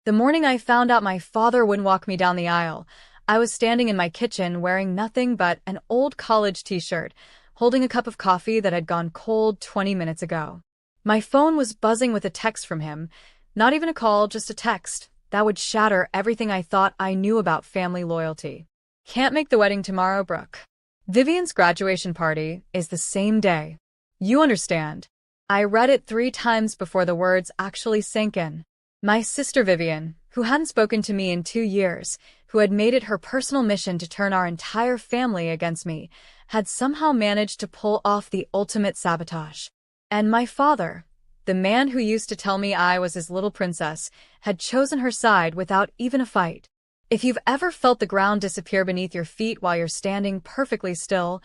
The morning I found out my father wouldn't walk me down the aisle, I was standing in my kitchen wearing nothing but an old college t-shirt, holding a cup of coffee that had gone cold 20 minutes ago. My phone was buzzing with a text from him, not even a call, just a text that would shatter everything I thought I knew about family loyalty. Can't make the wedding tomorrow, Brooke. Vivian's graduation party is the same day. You understand. I read it 3 times before the words actually sank in. My sister Vivian, who hadn't spoken to me in 2 years, who had made it her personal mission to turn our entire family against me, had somehow managed to pull off the ultimate sabotage. And my father, the man who used to tell me I was his little princess, had chosen her side without even a fight. If you've ever felt the ground disappear beneath your feet while you're standing perfectly still,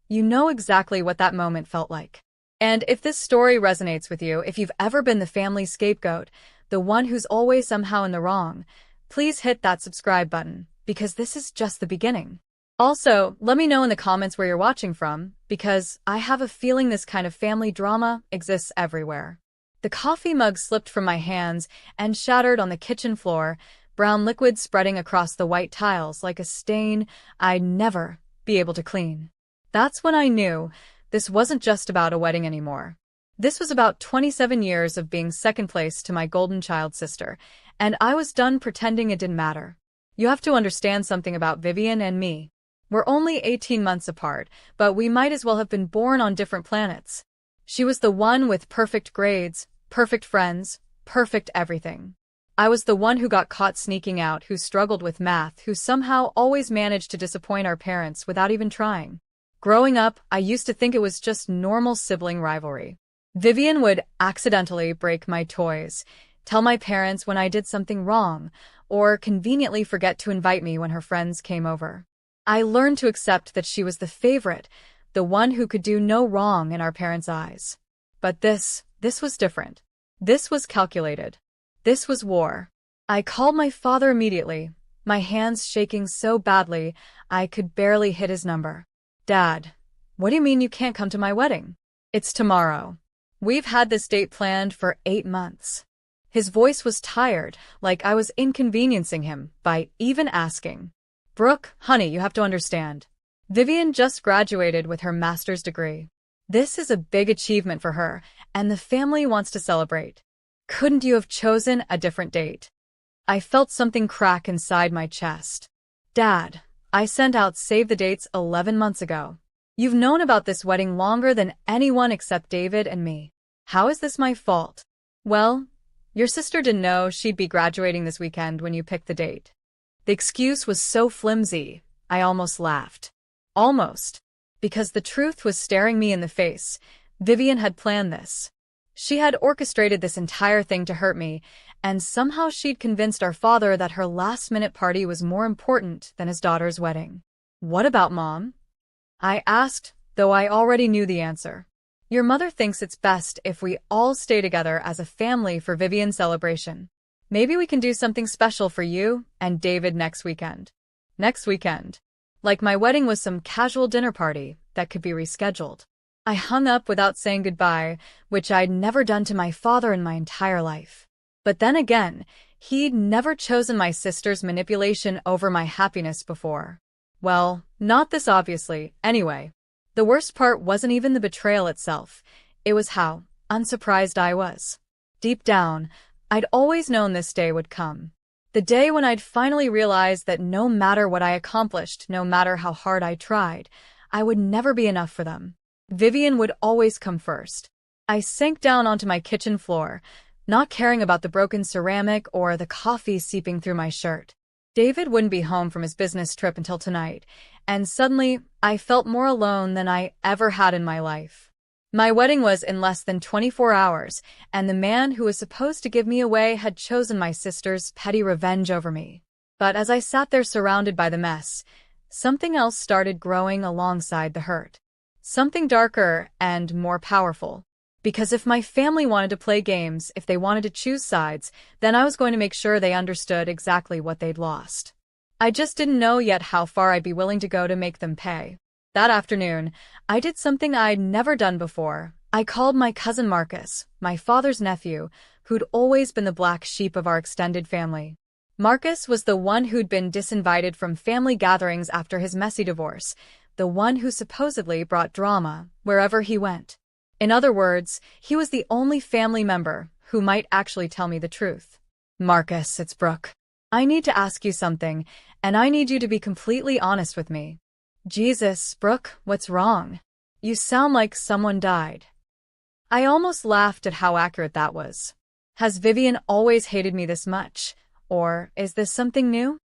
you know exactly what that moment felt like. And if this story resonates with you, if you've ever been the family scapegoat, the one who's always somehow in the wrong, please hit that subscribe button, because this is just the beginning. Also, let me know in the comments where you're watching from, because I have a feeling this kind of family drama exists everywhere. The coffee mug slipped from my hands and shattered on the kitchen floor, brown liquid spreading across the white tiles like a stain I'd never be able to clean. That's when I knew this wasn't just about a wedding anymore. This was about 27 years of being second place to my golden child sister, and I was done pretending it didn't matter. You have to understand something about Vivian and me. We're only 18 months apart, but we might as well have been born on different planets. She was the one with perfect grades, perfect friends, perfect everything. I was the one who got caught sneaking out, who struggled with math, who somehow always managed to disappoint our parents without even trying. Growing up, I used to think it was just normal sibling rivalry. Vivian would accidentally break my toys, tell my parents when I did something wrong, or conveniently forget to invite me when her friends came over. I learned to accept that she was the favorite, the one who could do no wrong in our parents' eyes. But this was different. This was calculated. This was war. I called my father immediately, my hands shaking so badly I could barely hit his number. Dad, what do you mean you can't come to my wedding? It's tomorrow. We've had this date planned for 8 months. His voice was tired, like I was inconveniencing him by even asking. Brooke, honey, you have to understand. Vivian just graduated with her master's degree. This is a big achievement for her, and the family wants to celebrate. Couldn't you have chosen a different date? I felt something crack inside my chest. Dad, I sent out save the dates 11 months ago. You've known about this wedding longer than anyone except David and me. How is this my fault? Well, your sister didn't know she'd be graduating this weekend when you picked the date. The excuse was so flimsy, I almost laughed. Almost. Because the truth was staring me in the face. Vivian had planned this. She had orchestrated this entire thing to hurt me, and somehow she'd convinced our father that her last-minute party was more important than his daughter's wedding. What about Mom? I asked, though I already knew the answer. Your mother thinks it's best if we all stay together as a family for Vivian's celebration. Maybe we can do something special for you and David next weekend. Next weekend. Like my wedding was some casual dinner party that could be rescheduled. I hung up without saying goodbye, which I'd never done to my father in my entire life. But then again, he'd never chosen my sister's manipulation over my happiness before. Well, not this obviously, anyway. The worst part wasn't even the betrayal itself. It was how unsurprised I was. Deep down, I'd always known this day would come. The day when I'd finally realized that no matter what I accomplished, no matter how hard I tried, I would never be enough for them. Vivian would always come first. I sank down onto my kitchen floor, not caring about the broken ceramic or the coffee seeping through my shirt. David wouldn't be home from his business trip until tonight, and suddenly I felt more alone than I ever had in my life. My wedding was in less than 24 hours, and the man who was supposed to give me away had chosen my sister's petty revenge over me. But as I sat there surrounded by the mess, something else started growing alongside the hurt. Something darker and more powerful. Because if my family wanted to play games, if they wanted to choose sides, then I was going to make sure they understood exactly what they'd lost. I just didn't know yet how far I'd be willing to go to make them pay. That afternoon, I did something I'd never done before. I called my cousin Marcus, my father's nephew, who'd always been the black sheep of our extended family. Marcus was the one who'd been disinvited from family gatherings after his messy divorce, the one who supposedly brought drama wherever he went. In other words, he was the only family member who might actually tell me the truth. Marcus, it's Brooke. I need to ask you something, and I need you to be completely honest with me. Jesus, Brooke, what's wrong? You sound like someone died. I almost laughed at how accurate that was. Has Vivian always hated me this much? Or is this something new?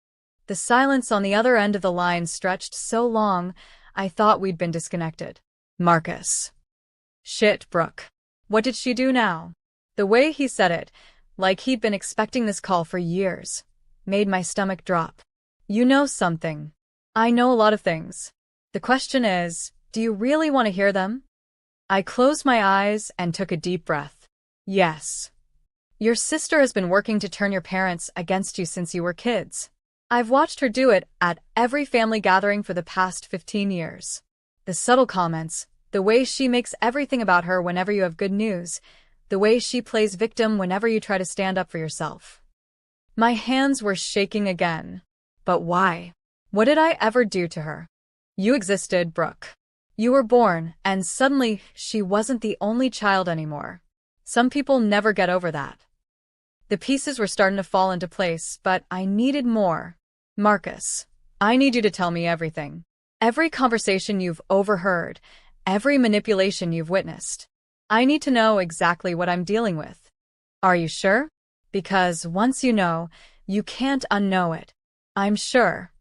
The silence on the other end of the line stretched so long, I thought we'd been disconnected. Marcus. Shit, Brooke. What did she do now? The way he said it, like he'd been expecting this call for years, made my stomach drop. You know something. I know a lot of things. The question is, do you really want to hear them? I closed my eyes and took a deep breath. Yes. Your sister has been working to turn your parents against you since you were kids. I've watched her do it at every family gathering for the past 15 years. The subtle comments, the way she makes everything about her whenever you have good news, the way she plays victim whenever you try to stand up for yourself. My hands were shaking again. But why? What did I ever do to her? You existed, Brooke. You were born, and suddenly she wasn't the only child anymore. Some people never get over that. The pieces were starting to fall into place, but I needed more. Marcus, I need you to tell me everything. Every conversation you've overheard, every manipulation you've witnessed. I need to know exactly what I'm dealing with. Are you sure? Because once you know, you can't unknow it. I'm sure.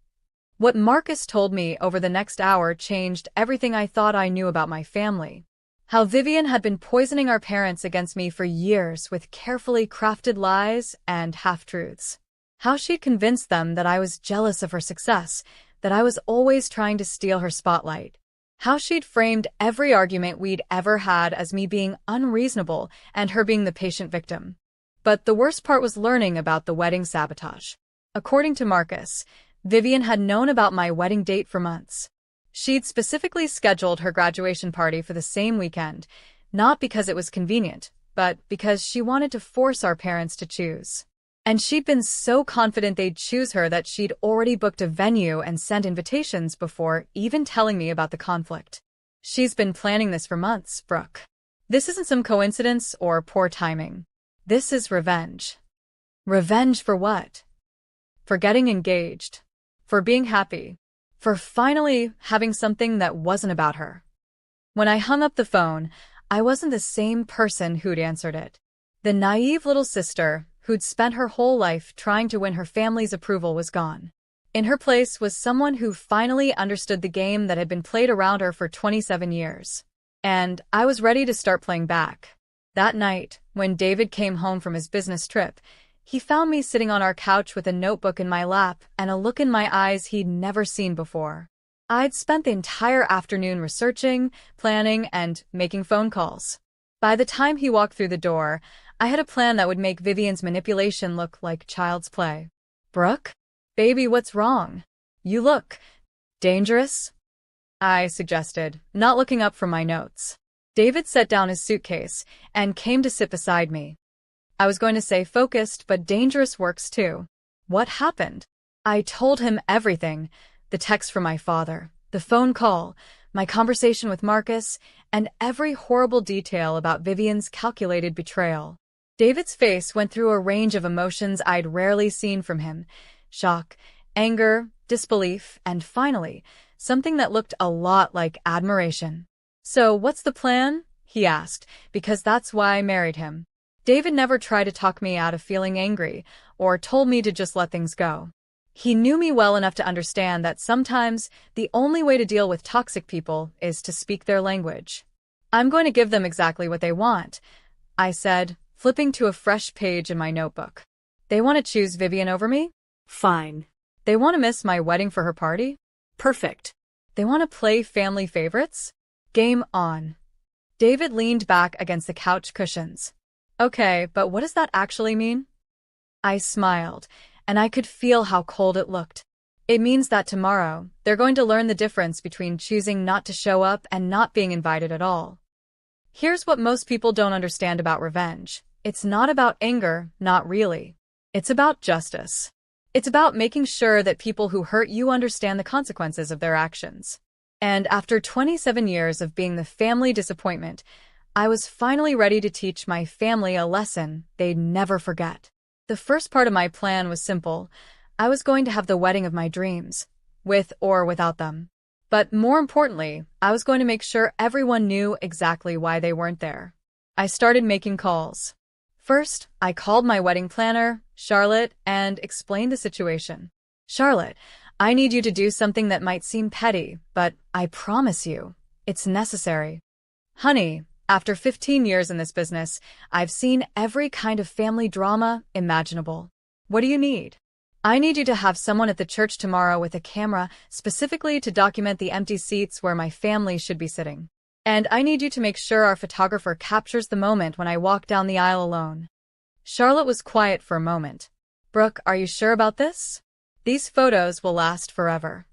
What Marcus told me over the next hour changed everything I thought I knew about my family. How Vivian had been poisoning our parents against me for years with carefully crafted lies and half-truths. How she'd convinced them that I was jealous of her success, that I was always trying to steal her spotlight. How she'd framed every argument we'd ever had as me being unreasonable and her being the patient victim. But the worst part was learning about the wedding sabotage. According to Marcus, Vivian had known about my wedding date for months. She'd specifically scheduled her graduation party for the same weekend, not because it was convenient, but because she wanted to force our parents to choose. And she'd been so confident they'd choose her that she'd already booked a venue and sent invitations before even telling me about the conflict. She's been planning this for months, Brooke. This isn't some coincidence or poor timing. This is revenge. Revenge for what? For getting engaged. For being happy. For finally having something that wasn't about her. When I hung up the phone, I wasn't the same person who'd answered it. The naive little sister who'd spent her whole life trying to win her family's approval was gone. In her place was someone who finally understood the game that had been played around her for 27 years. And I was ready to start playing back. That night, when David came home from his business trip, he found me sitting on our couch with a notebook in my lap and a look in my eyes he'd never seen before. I'd spent the entire afternoon researching, planning, and making phone calls. By the time he walked through the door, I had a plan that would make Vivian's manipulation look like child's play. Brooke? Baby, what's wrong? You look dangerous? I suggested, not looking up from my notes. David set down his suitcase and came to sit beside me. I was going to say focused, but dangerous works too. What happened? I told him everything. The text from my father, the phone call, my conversation with Marcus, and every horrible detail about Vivian's calculated betrayal. David's face went through a range of emotions I'd rarely seen from him. Shock, anger, disbelief, and finally, something that looked a lot like admiration. So what's the plan? He asked, because that's why I married him. David never tried to talk me out of feeling angry or told me to just let things go. He knew me well enough to understand that sometimes the only way to deal with toxic people is to speak their language. I'm going to give them exactly what they want, I said, flipping to a fresh page in my notebook. They want to choose Vivian over me? Fine. They want to miss my wedding for her party? Perfect. They want to play family favorites? Game on. David leaned back against the couch cushions. Okay, but what does that actually mean? I smiled, and I could feel how cold it looked. It means that tomorrow, they're going to learn the difference between choosing not to show up and not being invited at all. Here's what most people don't understand about revenge. It's not about anger, not really. It's about justice. It's about making sure that people who hurt you understand the consequences of their actions. And after 27 years of being the family disappointment, I was finally ready to teach my family a lesson they'd never forget. The first part of my plan was simple. I was going to have the wedding of my dreams, with or without them. But more importantly, I was going to make sure everyone knew exactly why they weren't there. I started making calls. First, I called my wedding planner, Charlotte, and explained the situation. Charlotte, I need you to do something that might seem petty, but I promise you, it's necessary. Honey, after 15 years in this business, I've seen every kind of family drama imaginable. What do you need? I need you to have someone at the church tomorrow with a camera specifically to document the empty seats where my family should be sitting. And I need you to make sure our photographer captures the moment when I walk down the aisle alone. Charlotte was quiet for a moment. Brooke, are you sure about this? These photos will last forever.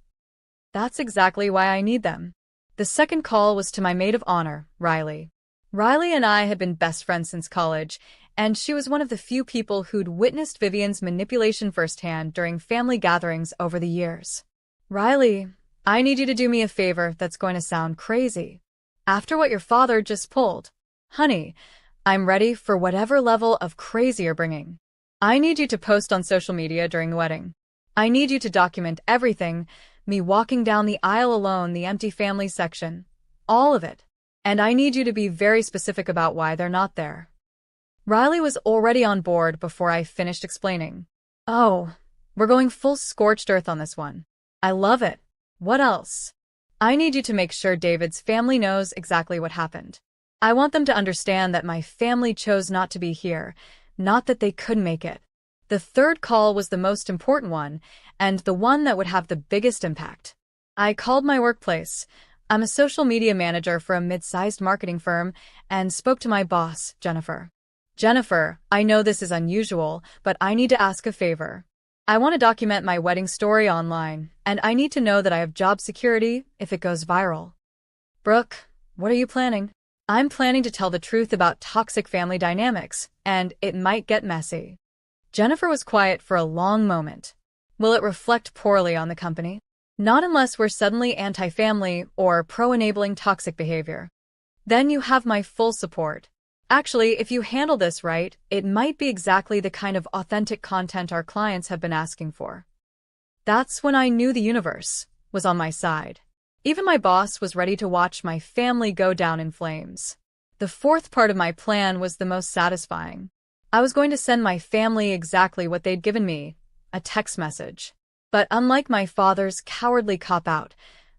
That's exactly why I need them. The second call was to my maid of honor, Riley. Riley and I had been best friends since college, and she was one of the few people who'd witnessed Vivian's manipulation firsthand during family gatherings over the years. Riley, I need you to do me a favor that's going to sound crazy. After what your father just pulled, honey, I'm ready for whatever level of crazy you're bringing. I need you to post on social media during the wedding. I need you to document everything, me walking down the aisle alone, the empty family section, all of it. And I need you to be very specific about why they're not there. Riley was already on board before I finished explaining. Oh, we're going full scorched earth on this one. I love it. What else? I need you to make sure David's family knows exactly what happened. I want them to understand that my family chose not to be here, not that they couldn't make it. The third call was the most important one, and the one that would have the biggest impact. I called my workplace. I'm a social media manager for a mid-sized marketing firm, and spoke to my boss, Jennifer. Jennifer, I know this is unusual, but I need to ask a favor. I want to document my wedding story online, and I need to know that I have job security if it goes viral. Brooke, what are you planning? I'm planning to tell the truth about toxic family dynamics, and it might get messy. Jennifer was quiet for a long moment. Will it reflect poorly on the company? Not unless we're suddenly anti-family or pro-enabling toxic behavior. Then you have my full support. Actually, if you handle this right, it might be exactly the kind of authentic content our clients have been asking for. That's when I knew the universe was on my side. Even my boss was ready to watch my family go down in flames. The fourth part of my plan was the most satisfying. I was going to send my family exactly what they'd given me, a text message. But unlike my father's cowardly cop-out,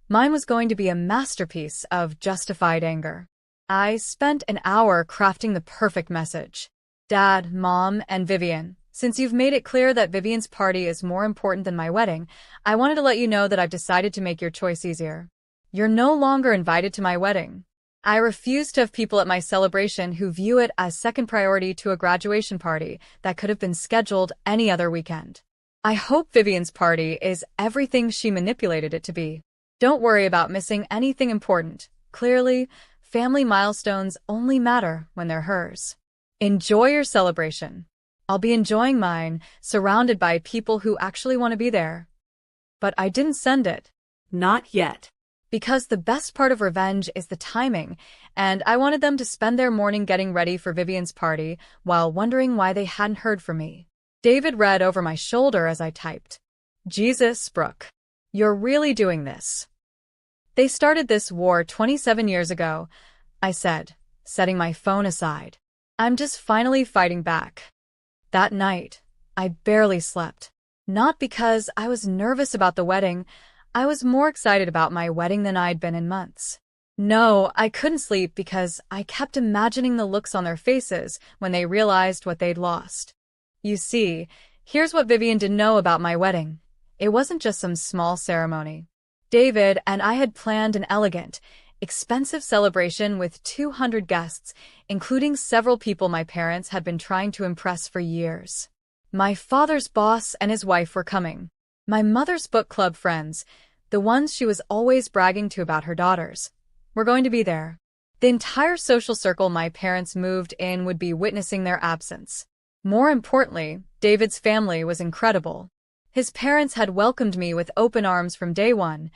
mine was going to be a masterpiece of justified anger. I spent an hour crafting the perfect message. Dad, Mom, and Vivian, since you've made it clear that Vivian's party is more important than my wedding, I wanted to let you know that I've decided to make your choice easier. You're no longer invited to my wedding. I refuse to have people at my celebration who view it as second priority to a graduation party that could have been scheduled any other weekend. I hope Vivian's party is everything she manipulated it to be. Don't worry about missing anything important. Clearly, family milestones only matter when they're hers. Enjoy your celebration. I'll be enjoying mine, surrounded by people who actually want to be there. But I didn't send it. Not yet. Because the best part of revenge is the timing, and I wanted them to spend their morning getting ready for Vivian's party while wondering why they hadn't heard from me. David read over my shoulder as I typed. Jesus, Brooke. You're really doing this. They started this war 27 years ago, I said, setting my phone aside. I'm just finally fighting back. That night, I barely slept. Not because I was nervous about the wedding. I was more excited about my wedding than I'd been in months. No, I couldn't sleep because I kept imagining the looks on their faces when they realized what they'd lost. You see, here's what Vivian didn't know about my wedding. It wasn't just some small ceremony. David and I had planned an elegant, expensive celebration with 200 guests, including several people my parents had been trying to impress for years. My father's boss and his wife were coming. My mother's book club friends, the ones she was always bragging to about her daughters, were going to be there. The entire social circle my parents moved in would be witnessing their absence. More importantly, David's family was incredible. His parents had welcomed me with open arms from day one,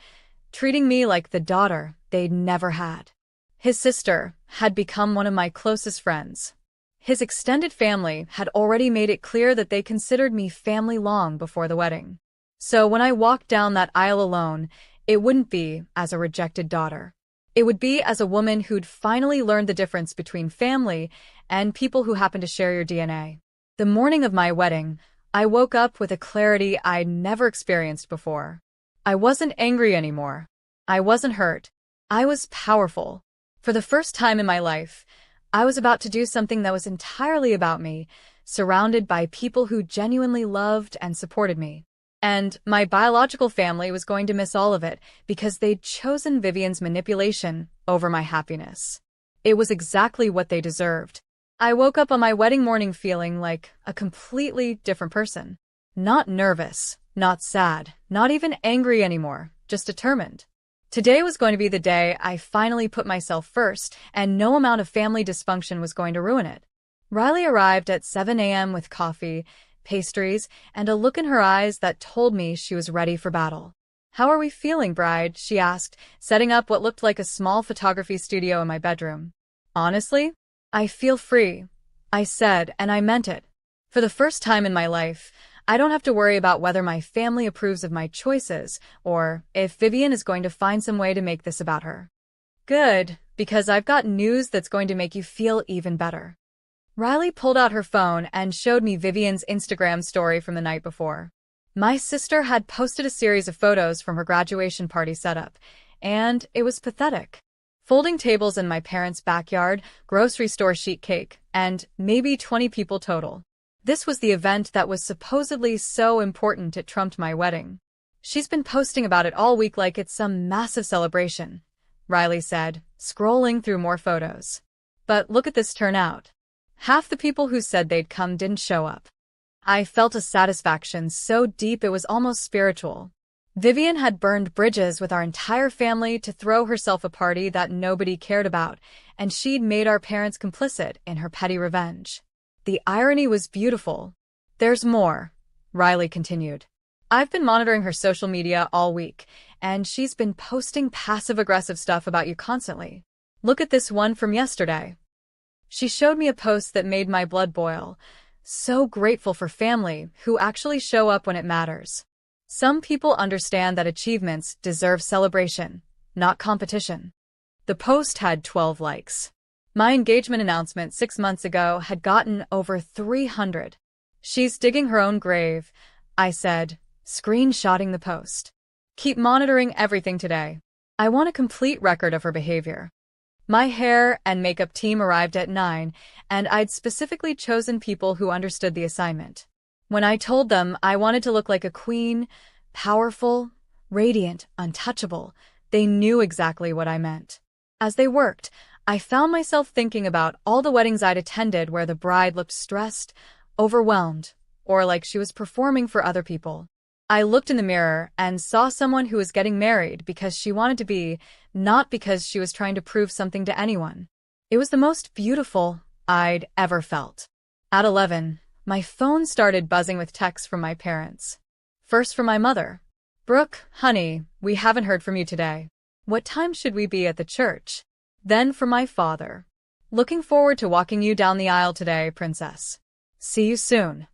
treating me like the daughter they'd never had. His sister had become one of my closest friends. His extended family had already made it clear that they considered me family long before the wedding. So when I walked down that aisle alone, it wouldn't be as a rejected daughter. It would be as a woman who'd finally learned the difference between family and people who happen to share your DNA. The morning of my wedding, I woke up with a clarity I'd never experienced before. I wasn't angry anymore. I wasn't hurt. I was powerful. For the first time in my life, I was about to do something that was entirely about me, surrounded by people who genuinely loved and supported me. And my biological family was going to miss all of it because they'd chosen Vivian's manipulation over my happiness. It was exactly what they deserved. I woke up on my wedding morning feeling like a completely different person. Not nervous, not sad, not even angry anymore, just determined. Today was going to be the day I finally put myself first, and no amount of family dysfunction was going to ruin it. Riley arrived at 7 a.m. with coffee, pastries, and a look in her eyes that told me she was ready for battle. "How are we feeling, bride?" she asked, setting up what looked like a small photography studio in my bedroom. "Honestly, I feel free," I said, and I meant it. For the first time in my life, I don't have to worry about whether my family approves of my choices or if Vivian is going to find some way to make this about her. Good, because I've got news that's going to make you feel even better. Riley pulled out her phone and showed me Vivian's Instagram story from the night before. My sister had posted a series of photos from her graduation party setup, and it was pathetic. Folding tables in my parents' backyard, grocery store sheet cake, and maybe 20 people total. This was the event that was supposedly so important it trumped my wedding. "She's been posting about it all week like it's some massive celebration," Riley said, scrolling through more photos. "But look at this turnout. Half the people who said they'd come didn't show up." I felt a satisfaction so deep it was almost spiritual. Vivian had burned bridges with our entire family to throw herself a party that nobody cared about, and she'd made our parents complicit in her petty revenge. The irony was beautiful. "There's more," Riley continued. "I've been monitoring her social media all week, and she's been posting passive-aggressive stuff about you constantly. Look at this one from yesterday." She showed me a post that made my blood boil. "So grateful for family who actually show up when it matters. Some people understand that achievements deserve celebration, not competition." The post had 12 likes. My engagement announcement 6 months ago had gotten over 300. "She's digging her own grave," I said, screenshotting the post. "Keep monitoring everything today. I want a complete record of her behavior." My hair and makeup team arrived at 9, and I'd specifically chosen people who understood the assignment. When I told them I wanted to look like a queen, powerful, radiant, untouchable, they knew exactly what I meant. As they worked, I found myself thinking about all the weddings I'd attended where the bride looked stressed, overwhelmed, or like she was performing for other people. I looked in the mirror and saw someone who was getting married because she wanted to be, not because she was trying to prove something to anyone. It was the most beautiful I'd ever felt. At 11, my phone started buzzing with texts from my parents. First from my mother. "Brooke, honey, we haven't heard from you today. What time should we be at the church?" Then from my father. "Looking forward to walking you down the aisle today, princess. See you soon."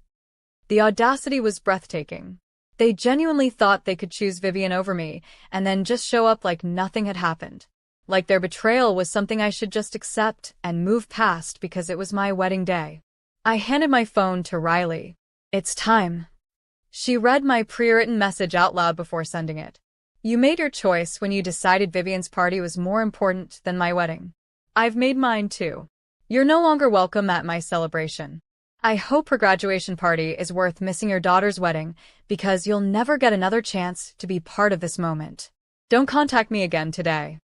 The audacity was breathtaking. They genuinely thought they could choose Vivian over me and then just show up like nothing had happened. Like their betrayal was something I should just accept and move past because it was my wedding day. I handed my phone to Riley. "It's time." She read my pre-written message out loud before sending it. "You made your choice when you decided Vivian's party was more important than my wedding. I've made mine too. You're no longer welcome at my celebration. I hope her graduation party is worth missing your daughter's wedding because you'll never get another chance to be part of this moment. Don't contact me again today."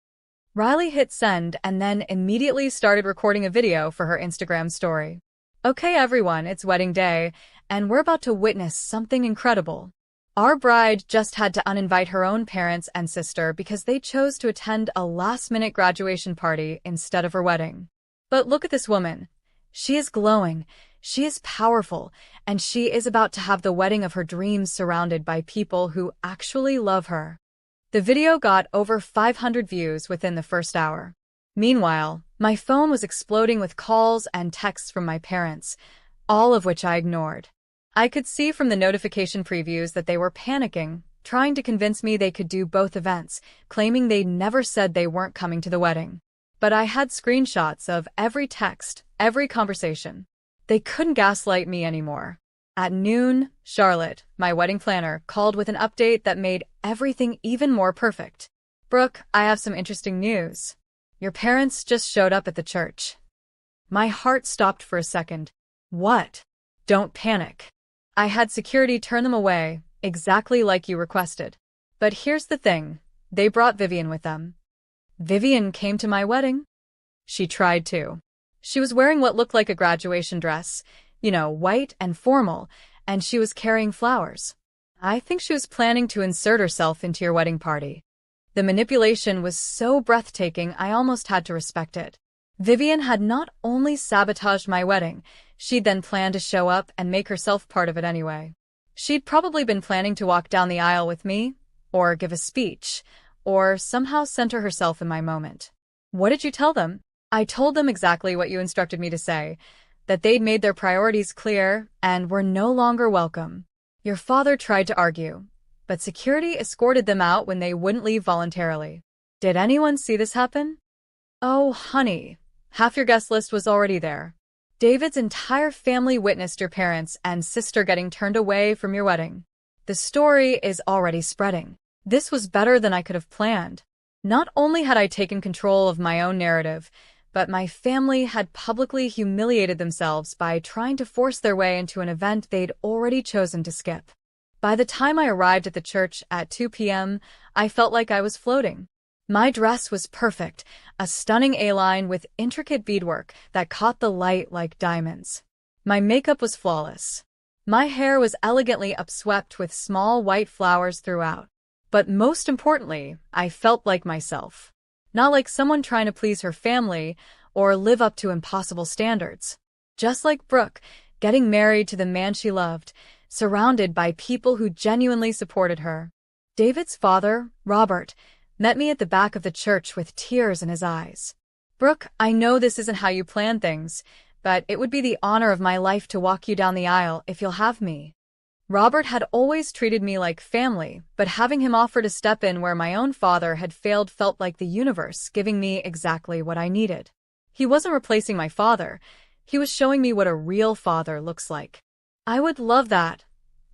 Riley hit send and then immediately started recording a video for her Instagram story. "Okay everyone, it's wedding day, and we're about to witness something incredible." Our bride just had to uninvite her own parents and sister because they chose to attend a last-minute graduation party instead of her wedding. But look at this woman. She is glowing, she is powerful, and she is about to have the wedding of her dreams surrounded by people who actually love her. The video got over 500 views within the first hour. Meanwhile, my phone was exploding with calls and texts from my parents, all of which I ignored. I could see from the notification previews that they were panicking, trying to convince me they could do both events, claiming they never said they weren't coming to the wedding. But I had screenshots of every text, every conversation. They couldn't gaslight me anymore. At noon, Charlotte, my wedding planner, called with an update that made everything even more perfect. "Brooke, I have some interesting news. Your parents just showed up at the church." My heart stopped for a second. "What?" "Don't panic. I had security turn them away, exactly like you requested. But here's the thing, they brought Vivian with them." "Vivian came to my wedding?" "She tried to. She was wearing what looked like a graduation dress, white and formal, and she was carrying flowers. I think she was planning to insert herself into your wedding party." The manipulation was so breathtaking I almost had to respect it. Vivian had not only sabotaged my wedding, she'd then planned to show up and make herself part of it anyway. She'd probably been planning to walk down the aisle with me, or give a speech, or somehow center herself in my moment. "What did you tell them?" "I told them exactly what you instructed me to say, that they'd made their priorities clear and were no longer welcome. Your father tried to argue, but security escorted them out when they wouldn't leave voluntarily." "Did anyone see this happen?" "Oh, honey, half your guest list was already there. David's entire family witnessed your parents and sister getting turned away from your wedding. The story is already spreading." This was better than I could have planned. Not only had I taken control of my own narrative, but my family had publicly humiliated themselves by trying to force their way into an event they'd already chosen to skip. By the time I arrived at the church at 2 p.m., I felt like I was floating. My dress was perfect, a stunning A-line with intricate beadwork that caught the light like diamonds. My makeup was flawless. My hair was elegantly upswept with small white flowers throughout. But most importantly, I felt like myself. Not like someone trying to please her family or live up to impossible standards. Just like Brooke, getting married to the man she loved, surrounded by people who genuinely supported her. David's father, Robert, met me at the back of the church with tears in his eyes. "Brooke, I know this isn't how you plan things, but it would be the honor of my life to walk you down the aisle if you'll have me." Robert had always treated me like family, but having him offer to step in where my own father had failed felt like the universe giving me exactly what I needed. He wasn't replacing my father, he was showing me what a real father looks like. "I would love that,"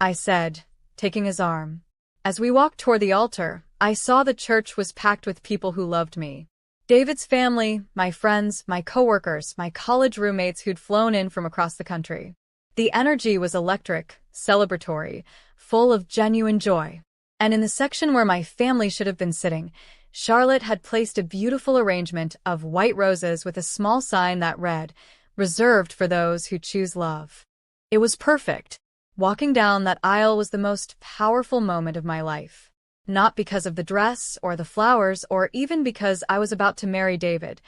I said, taking his arm. As we walked toward the altar, I saw the church was packed with people who loved me. David's family, my friends, my coworkers, my college roommates who'd flown in from across the country. The energy was electric, celebratory, full of genuine joy. And in the section where my family should have been sitting, Charlotte had placed a beautiful arrangement of white roses with a small sign that read, "Reserved for those who choose love." It was perfect. Walking down that aisle was the most powerful moment of my life. Not because of the dress or the flowers or even because I was about to marry David,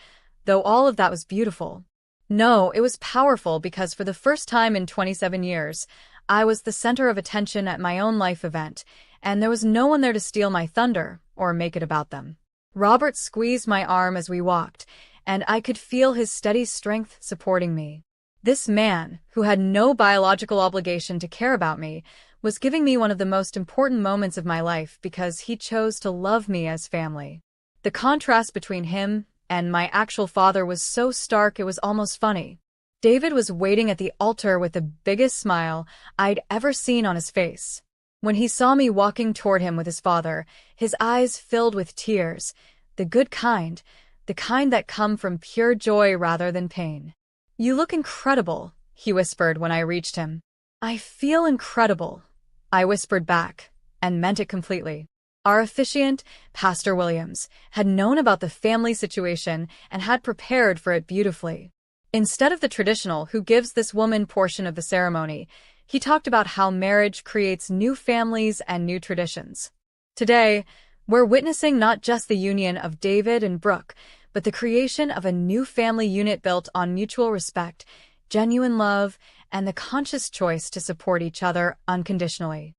though all of that was beautiful. No, it was powerful because for the first time in 27 years, I was the center of attention at my own life event, and there was no one there to steal my thunder or make it about them. Robert squeezed my arm as we walked, and I could feel his steady strength supporting me. This man, who had no biological obligation to care about me, was giving me one of the most important moments of my life because he chose to love me as family. The contrast between him and my actual father was so stark it was almost funny. David was waiting at the altar with the biggest smile I'd ever seen on his face. When he saw me walking toward him with his father, his eyes filled with tears, the good kind, the kind that come from pure joy rather than pain. "You look incredible," he whispered when I reached him. "I feel incredible," I whispered back, and meant it completely. Our officiant, Pastor Williams, had known about the family situation and had prepared for it beautifully. Instead of the traditional "who gives this woman" portion of the ceremony, He talked about how marriage creates new families and new traditions. Today, we're witnessing not just the union of David and Brooke, but the creation of a new family unit built on mutual respect, genuine love, and the conscious choice to support each other unconditionally.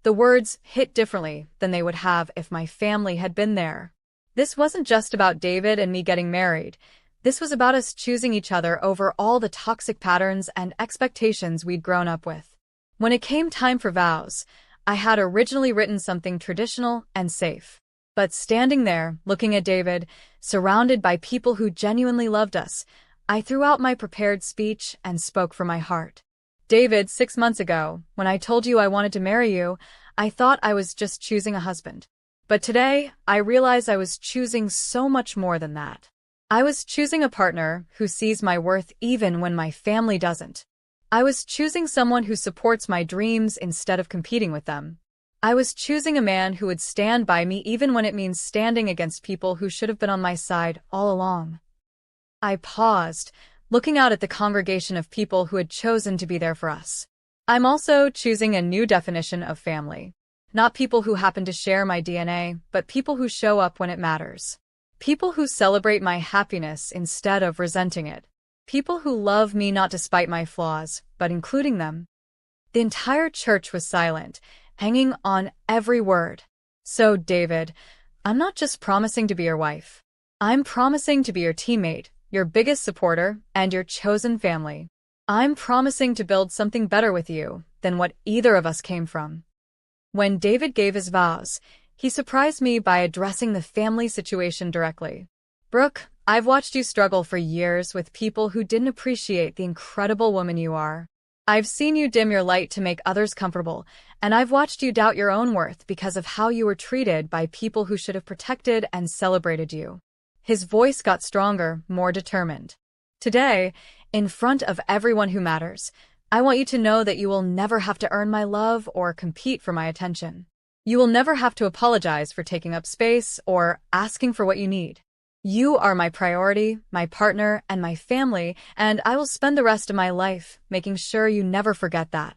The words hit differently than they would have if my family had been there. This wasn't just about David and me getting married. This was about us choosing each other over all the toxic patterns and expectations we'd grown up with. When it came time for vows, I had originally written something traditional and safe. But standing there, looking at David, surrounded by people who genuinely loved us, I threw out my prepared speech and spoke from my heart. David, 6 months ago, when I told you I wanted to marry you, I thought I was just choosing a husband. But today, I realize I was choosing so much more than that. I was choosing a partner who sees my worth even when my family doesn't. I was choosing someone who supports my dreams instead of competing with them. I was choosing a man who would stand by me even when it means standing against people who should have been on my side all along. I paused, looking out at the congregation of people who had chosen to be there for us. I'm also choosing a new definition of family. Not people who happen to share my DNA, but people who show up when it matters. People who celebrate my happiness instead of resenting it. People who love me not despite my flaws, but including them. The entire church was silent, hanging on every word. So, David, I'm not just promising to be your wife. I'm promising to be your teammate, your biggest supporter, and your chosen family. I'm promising to build something better with you than what either of us came from. When David gave his vows, he surprised me by addressing the family situation directly. Brooke, I've watched you struggle for years with people who didn't appreciate the incredible woman you are. I've seen you dim your light to make others comfortable, and I've watched you doubt your own worth because of how you were treated by people who should have protected and celebrated you. His voice got stronger, more determined. Today, in front of everyone who matters, I want you to know that you will never have to earn my love or compete for my attention. You will never have to apologize for taking up space or asking for what you need. You are my priority, my partner, and my family, and I will spend the rest of my life making sure you never forget that.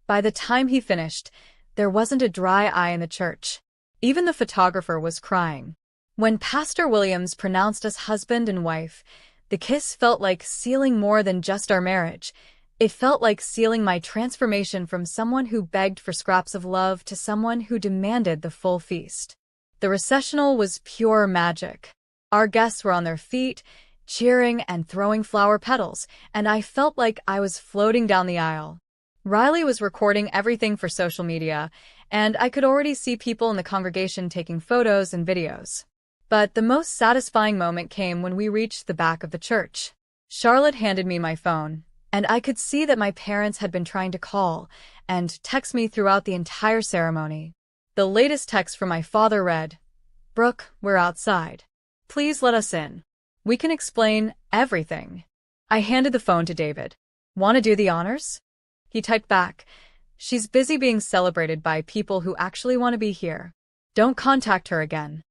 By the time he finished, there wasn't a dry eye in the church. Even the photographer was crying. When Pastor Williams pronounced us husband and wife, the kiss felt like sealing more than just our marriage. It felt like sealing my transformation from someone who begged for scraps of love to someone who demanded the full feast. The recessional was pure magic. Our guests were on their feet, cheering and throwing flower petals, and I felt like I was floating down the aisle. Riley was recording everything for social media, and I could already see people in the congregation taking photos and videos. But the most satisfying moment came when we reached the back of the church. Charlotte handed me my phone, and I could see that my parents had been trying to call and text me throughout the entire ceremony. The latest text from my father read, "Brooke, we're outside. Please let us in. We can explain everything." I handed the phone to David. "Want to do the honors?" He typed back, "She's busy being celebrated by people who actually want to be here. Don't contact her again."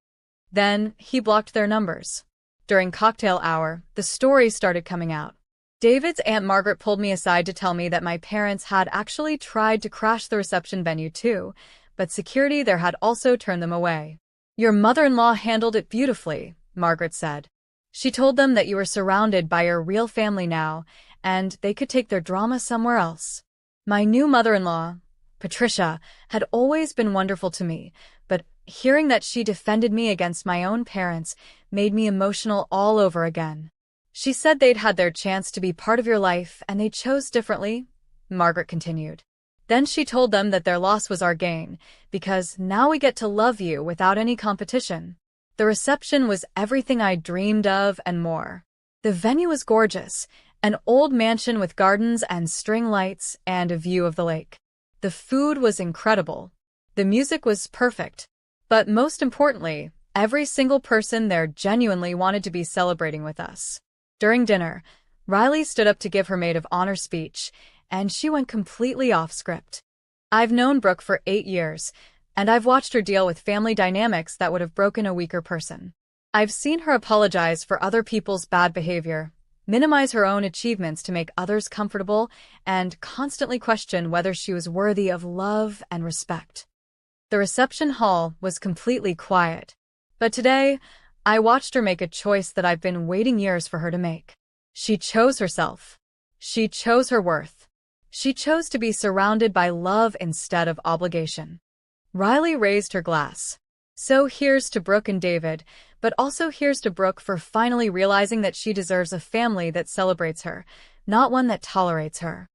Then he blocked their numbers. During cocktail hour, the stories started coming out. David's Aunt Margaret pulled me aside to tell me that my parents had actually tried to crash the reception venue too, but security there had also turned them away. "Your mother-in-law handled it beautifully," Margaret said. "She told them that you were surrounded by your real family now, and they could take their drama somewhere else." My new mother-in-law, Patricia, had always been wonderful to me, but hearing that she defended me against my own parents made me emotional all over again. "She said they'd had their chance to be part of your life and they chose differently," Margaret continued. "Then she told them that their loss was our gain, because now we get to love you without any competition." The reception was everything I dreamed of and more. The venue was gorgeous, an old mansion with gardens and string lights and a view of the lake. The food was incredible. The music was perfect. But most importantly, every single person there genuinely wanted to be celebrating with us. During dinner, Riley stood up to give her maid of honor speech, and she went completely off script. I've known Brooke for 8 years, and I've watched her deal with family dynamics that would have broken a weaker person. I've seen her apologize for other people's bad behavior, minimize her own achievements to make others comfortable, and constantly question whether she was worthy of love and respect. The reception hall was completely quiet. But today, I watched her make a choice that I've been waiting years for her to make. She chose herself. She chose her worth. She chose to be surrounded by love instead of obligation. Riley raised her glass. So here's to Brooke and David, but also here's to Brooke for finally realizing that she deserves a family that celebrates her, not one that tolerates her.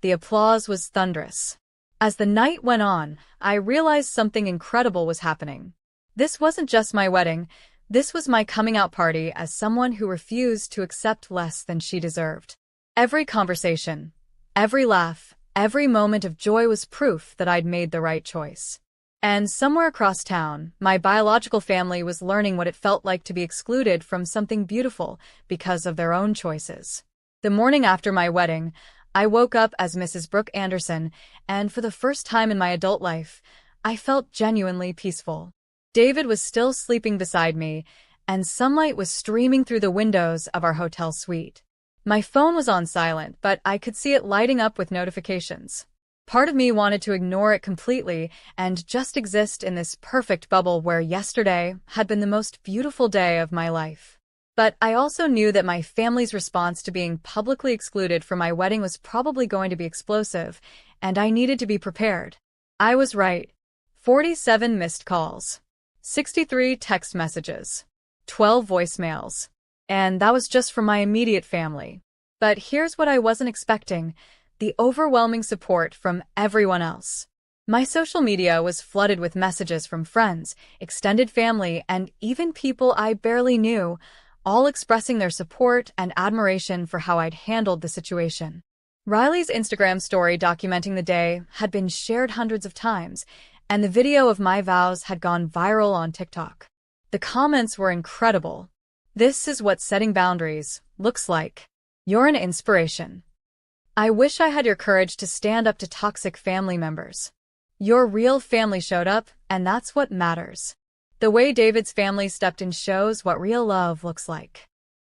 The applause was thunderous. As the night went on, I realized something incredible was happening. This wasn't just my wedding. This was my coming out party as someone who refused to accept less than she deserved. Every conversation, every laugh, every moment of joy was proof that I'd made the right choice. And somewhere across town, my biological family was learning what it felt like to be excluded from something beautiful because of their own choices. The morning after my wedding, I woke up as Mrs. Brooke Anderson, and for the first time in my adult life, I felt genuinely peaceful. David was still sleeping beside me, and sunlight was streaming through the windows of our hotel suite. My phone was on silent, but I could see it lighting up with notifications. Part of me wanted to ignore it completely and just exist in this perfect bubble where yesterday had been the most beautiful day of my life. But I also knew that my family's response to being publicly excluded from my wedding was probably going to be explosive, and I needed to be prepared. I was right. 47 missed calls, 63 text messages, 12 voicemails. And that was just from my immediate family. But here's what I wasn't expecting: the overwhelming support from everyone else. My social media was flooded with messages from friends, extended family, and even people I barely knew, all expressing their support and admiration for how I'd handled the situation. Riley's Instagram story documenting the day had been shared hundreds of times, and the video of my vows had gone viral on TikTok. The comments were incredible. "This is what setting boundaries looks like. You're an inspiration. I wish I had your courage to stand up to toxic family members. Your real family showed up, and that's what matters." The way David's family stepped in shows what real love looks like.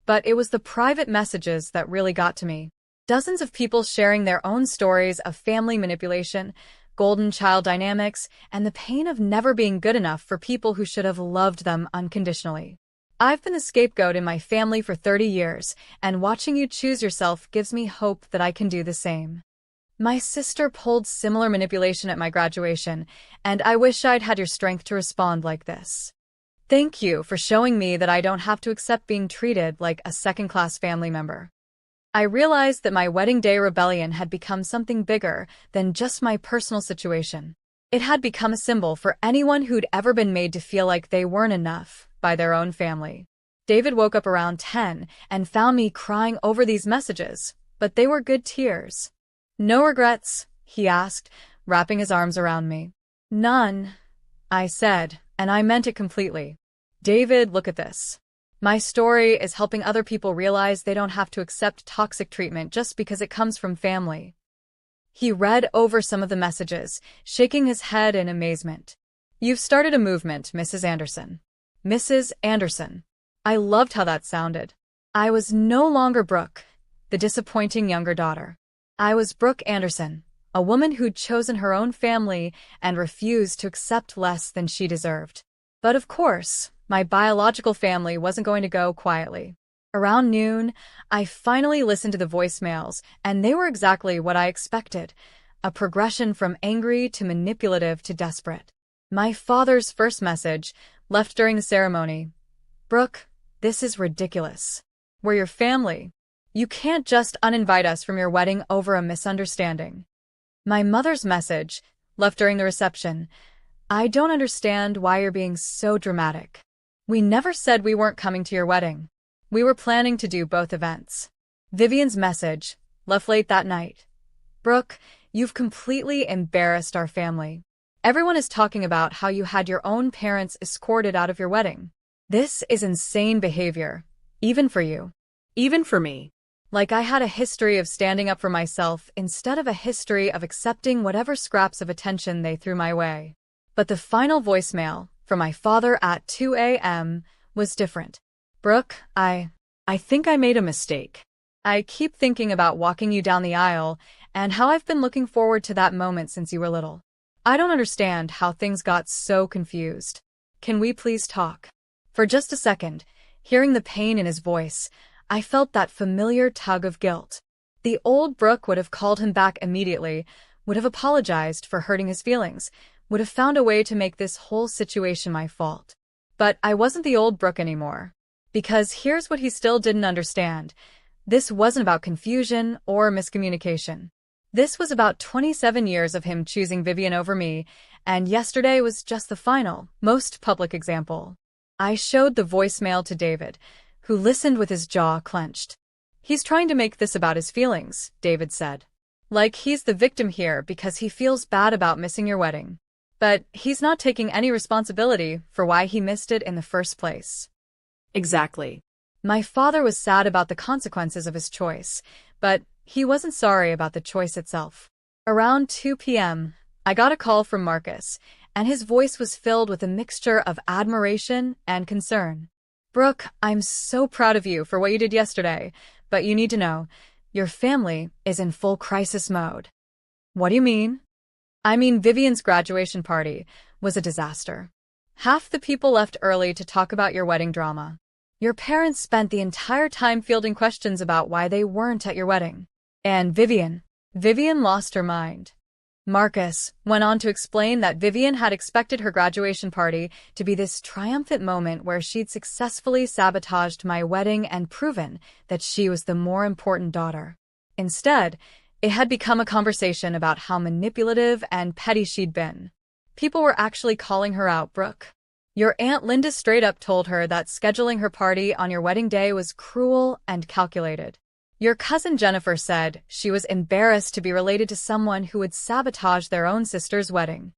But it was the private messages that really got to me. Dozens of people sharing their own stories of family manipulation, golden child dynamics, and the pain of never being good enough for people who should have loved them unconditionally. I've been the scapegoat in my family for 30 years, and watching you choose yourself gives me hope that I can do the same. My sister pulled similar manipulation at my graduation, and I wish I'd had your strength to respond like this. Thank you for showing me that I don't have to accept being treated like a second-class family member. I realized that my wedding day rebellion had become something bigger than just my personal situation. It had become a symbol for anyone who'd ever been made to feel like they weren't enough by their own family. David woke up around 10 and found me crying over these messages, but they were good tears. "No regrets?" he asked, wrapping his arms around me. "None," I said, and I meant it completely. "David, look at this. My story is helping other people realize they don't have to accept toxic treatment just because it comes from family." He read over some of the messages, shaking his head in amazement. "You've started a movement, Mrs. Anderson." Mrs. Anderson. I loved how that sounded. I was no longer Brooke, the disappointing younger daughter. I was Brooke Anderson, a woman who'd chosen her own family and refused to accept less than she deserved. But of course, my biological family wasn't going to go quietly. Around noon, I finally listened to the voicemails, and they were exactly what I expected: a progression from angry to manipulative to desperate. My father's first message, left during the ceremony: "Brooke, this is ridiculous. We're your family. You can't just uninvite us from your wedding over a misunderstanding." My mother's message, left during the reception: "I don't understand why you're being so dramatic. We never said we weren't coming to your wedding. We were planning to do both events." Vivian's message, left late that night: "Brooke, you've completely embarrassed our family. Everyone is talking about how you had your own parents escorted out of your wedding. This is insane behavior, even for you. Even for me. Like I had a history of standing up for myself instead of a history of accepting whatever scraps of attention they threw my way." But the final voicemail, from my father at 2 a.m., was different. "Brooke, I think I made a mistake. I keep thinking about walking you down the aisle and how I've been looking forward to that moment since you were little. I don't understand how things got so confused. Can we please talk? For just a second, hearing the pain in his voice, I felt that familiar tug of guilt. The old Brooke would have called him back immediately, would have apologized for hurting his feelings, would have found a way to make this whole situation my fault. But I wasn't the old Brooke anymore. Because here's what he still didn't understand. This wasn't about confusion or miscommunication. This was about 27 years of him choosing Vivian over me, and yesterday was just the final, most public example. I showed the voicemail to David, who listened with his jaw clenched. "He's trying to make this about his feelings," David said. "Like he's the victim here because he feels bad about missing your wedding. But he's not taking any responsibility for why he missed it in the first place." Exactly. My father was sad about the consequences of his choice, but he wasn't sorry about the choice itself. Around 2 p.m., I got a call from Marcus, and his voice was filled with a mixture of admiration and concern. "Brooke, I'm so proud of you for what you did yesterday, but you need to know, your family is in full crisis mode." "What do you mean?" "I mean, Vivian's graduation party was a disaster. Half the people left early to talk about your wedding drama. Your parents spent the entire time fielding questions about why they weren't at your wedding. And Vivian lost her mind." Marcus went on to explain that Vivian had expected her graduation party to be this triumphant moment where she'd successfully sabotaged my wedding and proven that she was the more important daughter. Instead, it had become a conversation about how manipulative and petty she'd been. People were actually calling her out, "Brooke, your Aunt Linda straight up told her that scheduling her party on your wedding day was cruel and calculated. Your cousin Jennifer said she was embarrassed to be related to someone who would sabotage their own sister's wedding."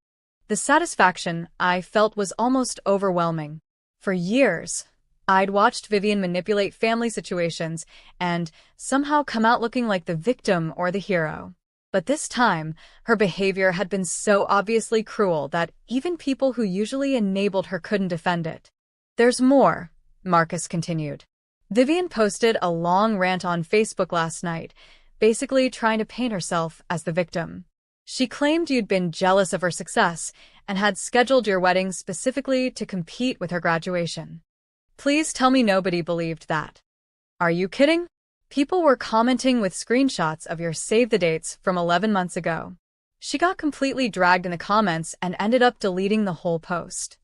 The satisfaction I felt was almost overwhelming. For years, I'd watched Vivian manipulate family situations and somehow come out looking like the victim or the hero. But this time, her behavior had been so obviously cruel that even people who usually enabled her couldn't defend it. "There's more," Marcus continued. "Vivian posted a long rant on Facebook last night, basically trying to paint herself as the victim. She claimed you'd been jealous of her success and had scheduled your wedding specifically to compete with her graduation. Please tell me nobody believed that." "Are you kidding?" People were commenting with screenshots of your save the dates from 11 months ago. She got completely dragged in the comments and ended up deleting the whole post.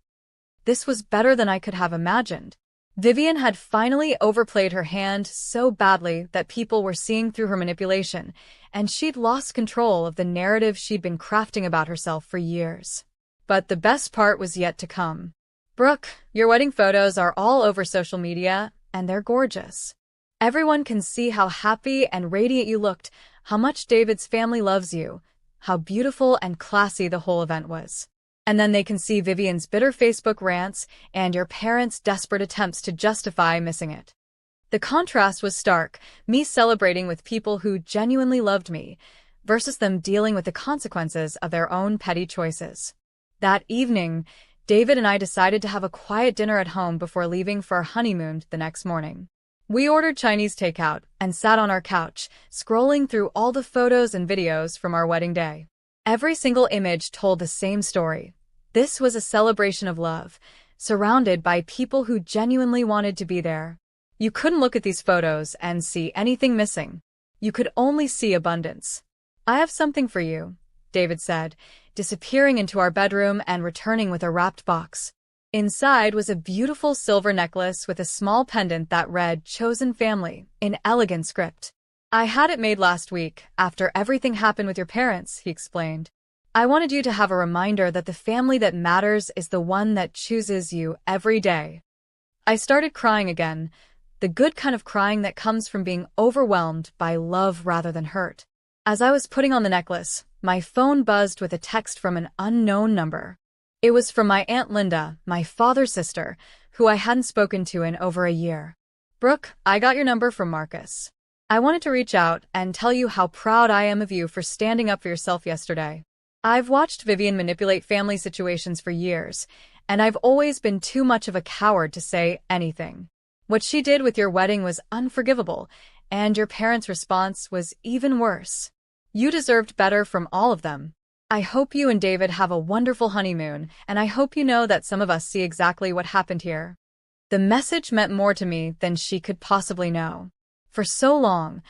This was better than I could have imagined. Vivian had finally overplayed her hand so badly that people were seeing through her manipulation, and she'd lost control of the narrative she'd been crafting about herself for years. But the best part was yet to come. "Brooke, your wedding photos are all over social media, and they're gorgeous. Everyone can see how happy and radiant you looked, how much David's family loves you, how beautiful and classy the whole event was. And then they can see Vivian's bitter Facebook rants and your parents' desperate attempts to justify missing it." The contrast was stark, me celebrating with people who genuinely loved me, versus them dealing with the consequences of their own petty choices. That evening, David and I decided to have a quiet dinner at home before leaving for our honeymoon the next morning. We ordered Chinese takeout and sat on our couch, scrolling through all the photos and videos from our wedding day. Every single image told the same story. This was a celebration of love, surrounded by people who genuinely wanted to be there. You couldn't look at these photos and see anything missing. You could only see abundance. "I have something for you," David said, disappearing into our bedroom and returning with a wrapped box. Inside was a beautiful silver necklace with a small pendant that read "Chosen Family" in elegant script. "I had it made last week, after everything happened with your parents," he explained. "I wanted you to have a reminder that the family that matters is the one that chooses you every day." I started crying again, the good kind of crying that comes from being overwhelmed by love rather than hurt. As I was putting on the necklace, my phone buzzed with a text from an unknown number. It was from my Aunt Linda, my father's sister, who I hadn't spoken to in over a year. "Brooke, I got your number from Marcus. I wanted to reach out and tell you how proud I am of you for standing up for yourself yesterday. I've watched Vivian manipulate family situations for years, and I've always been too much of a coward to say anything. What she did with your wedding was unforgivable, And your parents' response was even worse. You deserved better from all of them. I hope you and David have a wonderful honeymoon, and I hope you know that some of us see exactly what happened here. The message meant more to me than she could possibly know. For so long,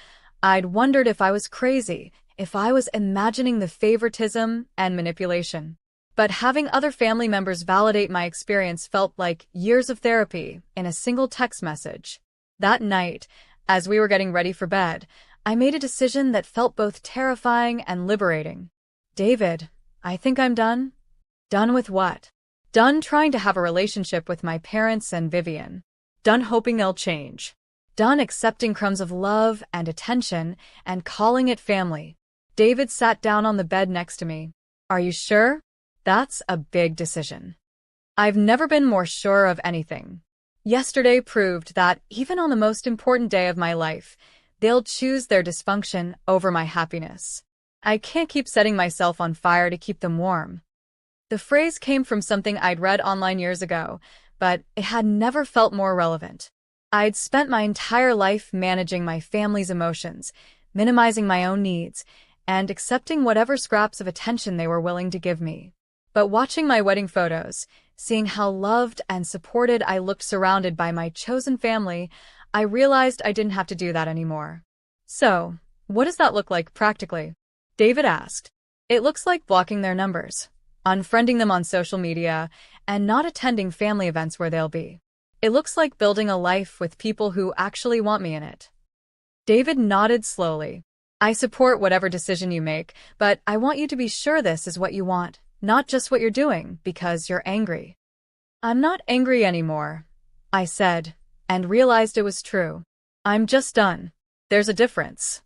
I'd wondered if I was crazy, if I was imagining the favoritism and manipulation. But having other family members validate my experience felt like years of therapy in a single text message. That night, as we were getting ready for bed, I made a decision that felt both terrifying and liberating. David, I think I'm done. Done with what? Done trying to have a relationship with my parents and Vivian. Done hoping they'll change. Done accepting crumbs of love and attention and calling it family. David sat down on the bed next to me. Are you sure? That's a big decision. I've never been more sure of anything. Yesterday proved that even on the most important day of my life, they'll choose their dysfunction over my happiness. I can't keep setting myself on fire to keep them warm. The phrase came from something I'd read online years ago, but it had never felt more relevant. I'd spent my entire life managing my family's emotions, minimizing my own needs, and accepting whatever scraps of attention they were willing to give me. But watching my wedding photos, seeing how loved and supported I looked surrounded by my chosen family, I realized I didn't have to do that anymore. So, what does that look like practically? David asked. It looks like blocking their numbers, unfriending them on social media, and not attending family events where they'll be. It looks like building a life with people who actually want me in it. David nodded slowly. I support whatever decision you make, but I want you to be sure this is what you want, not just what you're doing, because you're angry. I'm not angry anymore, I said, and realized it was true. I'm just done. There's a difference.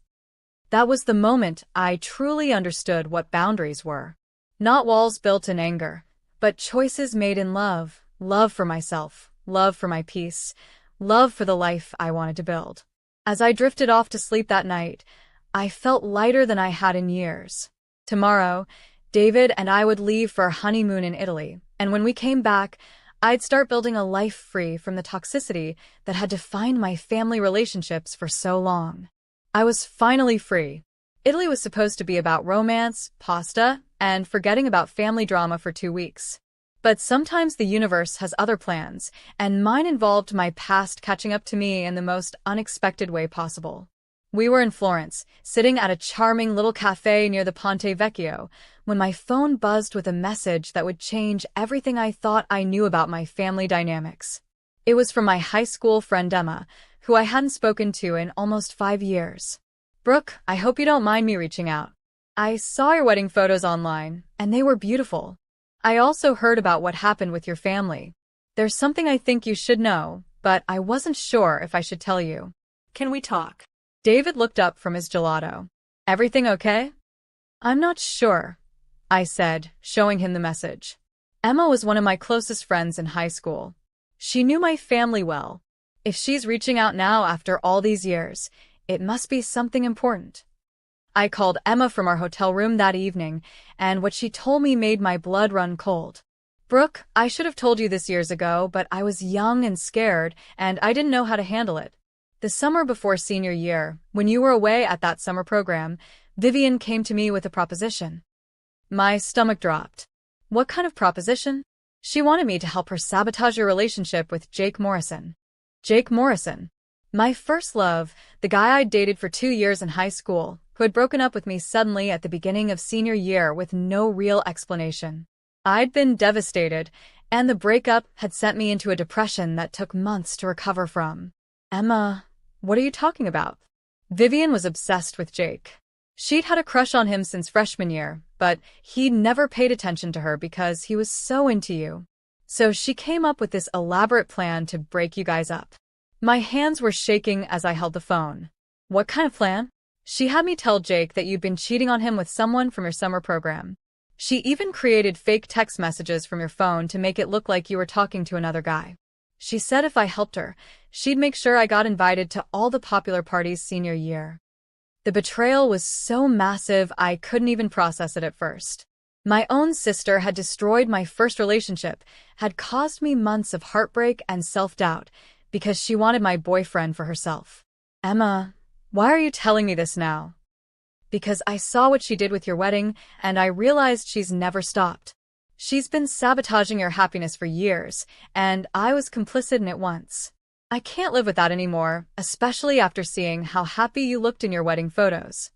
That was the moment I truly understood what boundaries were. Not walls built in anger, but choices made in love. Love for myself, love for my peace, love for the life I wanted to build. As I drifted off to sleep that night, I felt lighter than I had in years. Tomorrow, David and I would leave for a honeymoon in Italy, and when we came back, I'd start building a life free from the toxicity that had defined my family relationships for so long. I was finally free. Italy was supposed to be about romance, pasta, and forgetting about family drama for 2 weeks. But sometimes the universe has other plans, and mine involved my past catching up to me in the most unexpected way possible. We were in Florence, sitting at a charming little cafe near the Ponte Vecchio, when my phone buzzed with a message that would change everything I thought I knew about my family dynamics. It was from my high school friend Emma, who I hadn't spoken to in almost 5 years. Brooke, I hope you don't mind me reaching out. I saw your wedding photos online, and they were beautiful. I also heard about what happened with your family. There's something I think you should know, but I wasn't sure if I should tell you. Can we talk? David looked up from his gelato. Everything okay? I'm not sure, I said, showing him the message. Emma was one of my closest friends in high school. She knew my family well. If she's reaching out now after all these years, it must be something important. I called Emma from our hotel room that evening, and what she told me made my blood run cold. Brooke, I should have told you this years ago, but I was young and scared, and I didn't know how to handle it. The summer before senior year, when you were away at that summer program, Vivian came to me with a proposition. My stomach dropped. What kind of proposition? She wanted me to help her sabotage your relationship with Jake Morrison. Jake Morrison. My first love, the guy I'd dated for 2 years in high school, who had broken up with me suddenly at the beginning of senior year with no real explanation. I'd been devastated, and the breakup had sent me into a depression that took months to recover from. Emma, what are you talking about? Vivian was obsessed with Jake. She'd had a crush on him since freshman year, but he'd never paid attention to her because he was so into you. So she came up with this elaborate plan to break you guys up. My hands were shaking as I held the phone. What kind of plan? She had me tell Jake that you'd been cheating on him with someone from your summer program. She even created fake text messages from your phone to make it look like you were talking to another guy. She said if I helped her, she'd make sure I got invited to all the popular parties senior year. The betrayal was so massive I couldn't even process it at first. My own sister had destroyed my first relationship, had caused me months of heartbreak and self-doubt, because she wanted my boyfriend for herself. Emma, Why are you telling me this now? Because I saw what she did with your wedding, and I realized she's never stopped. She's been sabotaging your happiness for years, and I was complicit in it once. I can't live with that anymore, especially after seeing how happy you looked in your wedding photos.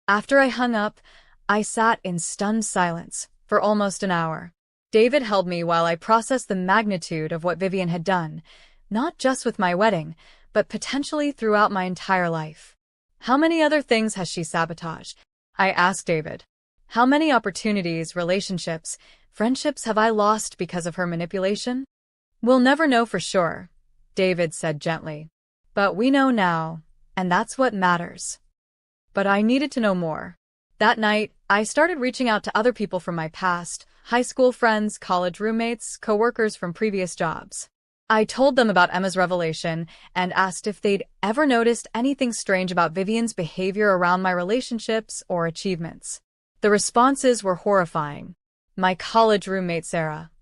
After I hung up, I sat in stunned silence for almost an hour. David held me while I processed the magnitude of what Vivian had done, not just with my wedding, but potentially throughout my entire life. How many other things has she sabotaged? I asked David. How many opportunities, relationships, friendships have I lost because of her manipulation? We'll never know for sure, David said gently. But we know now, and that's what matters. But I needed to know more. That night, I started reaching out to other people from my past, high school friends, college roommates, coworkers from previous jobs. I told them about Emma's revelation and asked if they'd ever noticed anything strange about Vivian's behavior around my relationships or achievements. The responses were horrifying. My college roommate Sarah.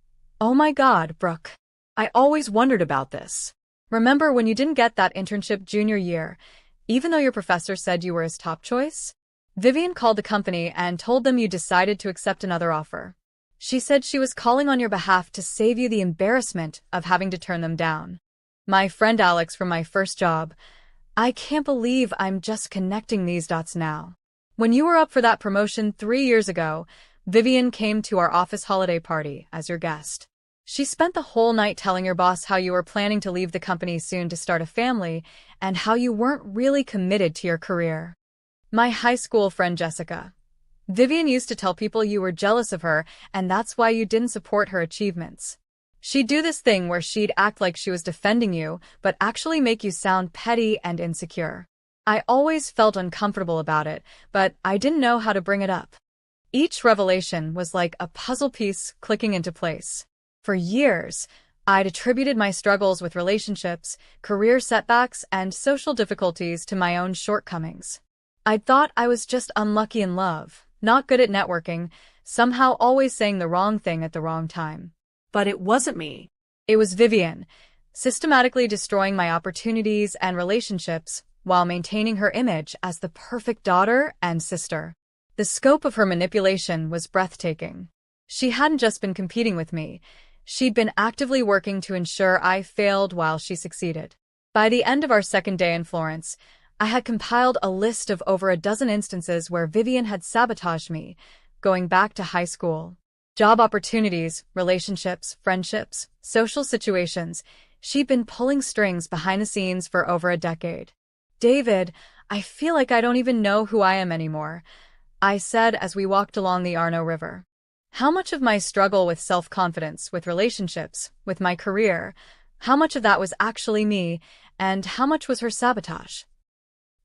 "Oh my God, Brooke. I always wondered about this. Remember when you didn't get that internship junior year, even though your professor said you were his top choice? Vivian called the company and told them you decided to accept another offer. She said she was calling on your behalf to save you the embarrassment of having to turn them down. My friend Alex from my first job. I can't believe I'm just connecting these dots now. When you were up for that promotion 3 years ago, Vivian came to our office holiday party as your guest. She spent the whole night telling your boss how you were planning to leave the company soon to start a family and how you weren't really committed to your career. My high school friend Jessica. Vivian used to tell people you were jealous of her, and that's why you didn't support her achievements. She'd do this thing where she'd act like she was defending you, but actually make you sound petty and insecure. I always felt uncomfortable about it, but I didn't know how to bring it up. Each revelation was like a puzzle piece clicking into place. For years, I'd attributed my struggles with relationships, career setbacks, and social difficulties to my own shortcomings. I'd thought I was just unlucky in love, not good at networking, somehow always saying the wrong thing at the wrong time. But it wasn't me. It was Vivian, systematically destroying my opportunities and relationships while maintaining her image as the perfect daughter and sister. The scope of her manipulation was breathtaking. She hadn't just been competing with me. She'd been actively working to ensure I failed while she succeeded. By the end of our second day in Florence, I had compiled a list of over a dozen instances where Vivian had sabotaged me, going back to high school. Job opportunities, relationships, friendships, social situations. She'd been pulling strings behind the scenes for over a decade. "David, I feel like I don't even know who I am anymore," I said as we walked along the Arno River. How much of my struggle with self-confidence, with relationships, with my career, how much of that was actually me, and how much was her sabotage?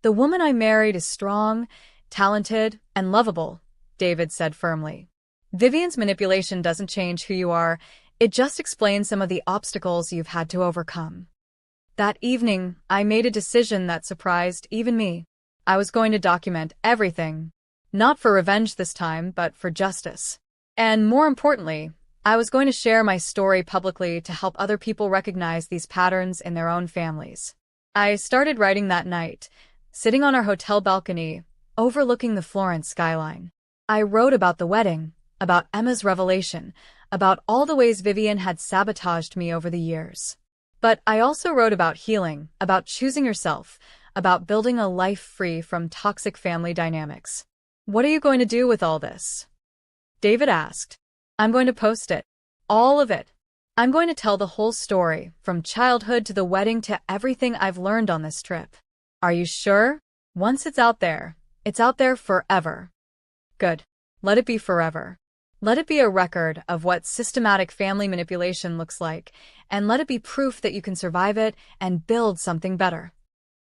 "The woman I married is strong, talented, and lovable," David said firmly. "Vivian's manipulation doesn't change who you are, it just explains some of the obstacles you've had to overcome." That evening, I made a decision that surprised even me. I was going to document everything. Not for revenge this time, but for justice. And more importantly, I was going to share my story publicly to help other people recognize these patterns in their own families. I started writing that night, sitting on our hotel balcony, overlooking the Florence skyline. I wrote about the wedding, about Emma's revelation, about all the ways Vivian had sabotaged me over the years. But I also wrote about healing, about choosing yourself, about building a life free from toxic family dynamics. "What are you going to do with all this?" David asked. "I'm going to post it. All of it. I'm going to tell the whole story, from childhood to the wedding to everything I've learned on this trip." "Are you sure?" "Once it's out there forever." "Good. Let it be forever. Let it be a record of what systematic family manipulation looks like, and let it be proof that you can survive it and build something better."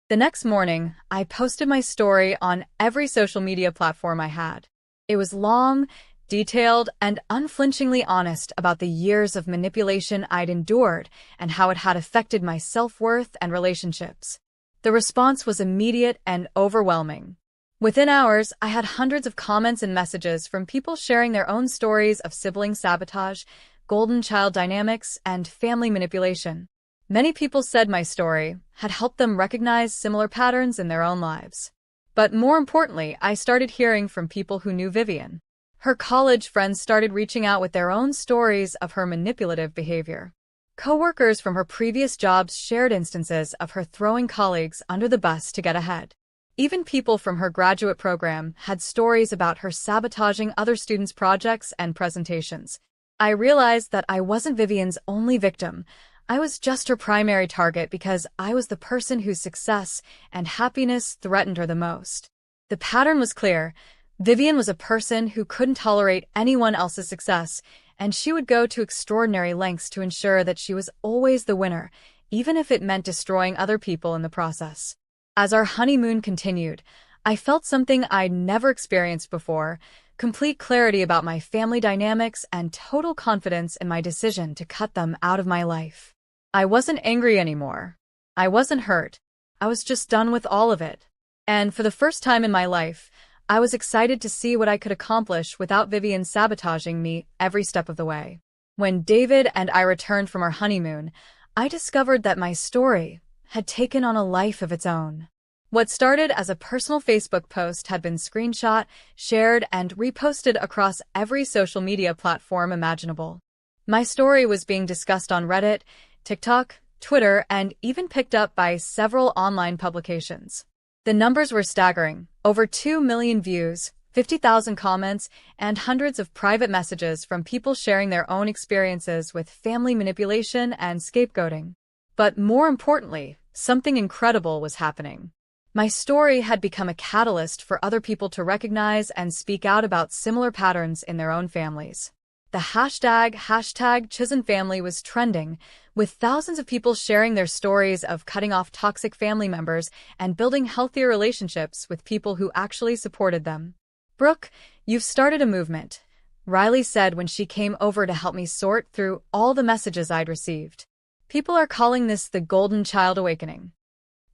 The next morning, I posted my story on every social media platform I had. It was long, detailed, and unflinchingly honest about the years of manipulation I'd endured and how it had affected my self-worth and relationships. The response was immediate and overwhelming. Within hours, I had hundreds of comments and messages from people sharing their own stories of sibling sabotage, golden child dynamics, and family manipulation. Many people said my story had helped them recognize similar patterns in their own lives. But more importantly, I started hearing from people who knew Vivian. Her college friends started reaching out with their own stories of her manipulative behavior. Coworkers from her previous jobs shared instances of her throwing colleagues under the bus to get ahead. Even people from her graduate program had stories about her sabotaging other students' projects and presentations. I realized that I wasn't Vivian's only victim. I was just her primary target because I was the person whose success and happiness threatened her the most. The pattern was clear. Vivian was a person who couldn't tolerate anyone else's success, and she would go to extraordinary lengths to ensure that she was always the winner, even if it meant destroying other people in the process. As our honeymoon continued, I felt something I'd never experienced before: complete clarity about my family dynamics and total confidence in my decision to cut them out of my life. I wasn't angry anymore. I wasn't hurt. I was just done with all of it. And for the first time in my life, I was excited to see what I could accomplish without Vivian sabotaging me every step of the way. When David and I returned from our honeymoon, I discovered that my story had taken on a life of its own. What started as a personal Facebook post had been screenshot, shared, and reposted across every social media platform imaginable. My story was being discussed on Reddit, TikTok, Twitter, and even picked up by several online publications. The numbers were staggering: over 2 million views, 50,000 comments, and hundreds of private messages from people sharing their own experiences with family manipulation and scapegoating. But more importantly, something incredible was happening. My story had become a catalyst for other people to recognize and speak out about similar patterns in their own families. The hashtag Chosen Family was trending, with thousands of people sharing their stories of cutting off toxic family members and building healthier relationships with people who actually supported them. "Brooke, you've started a movement," Riley said when she came over to help me sort through all the messages I'd received. "People are calling this the Golden Child Awakening."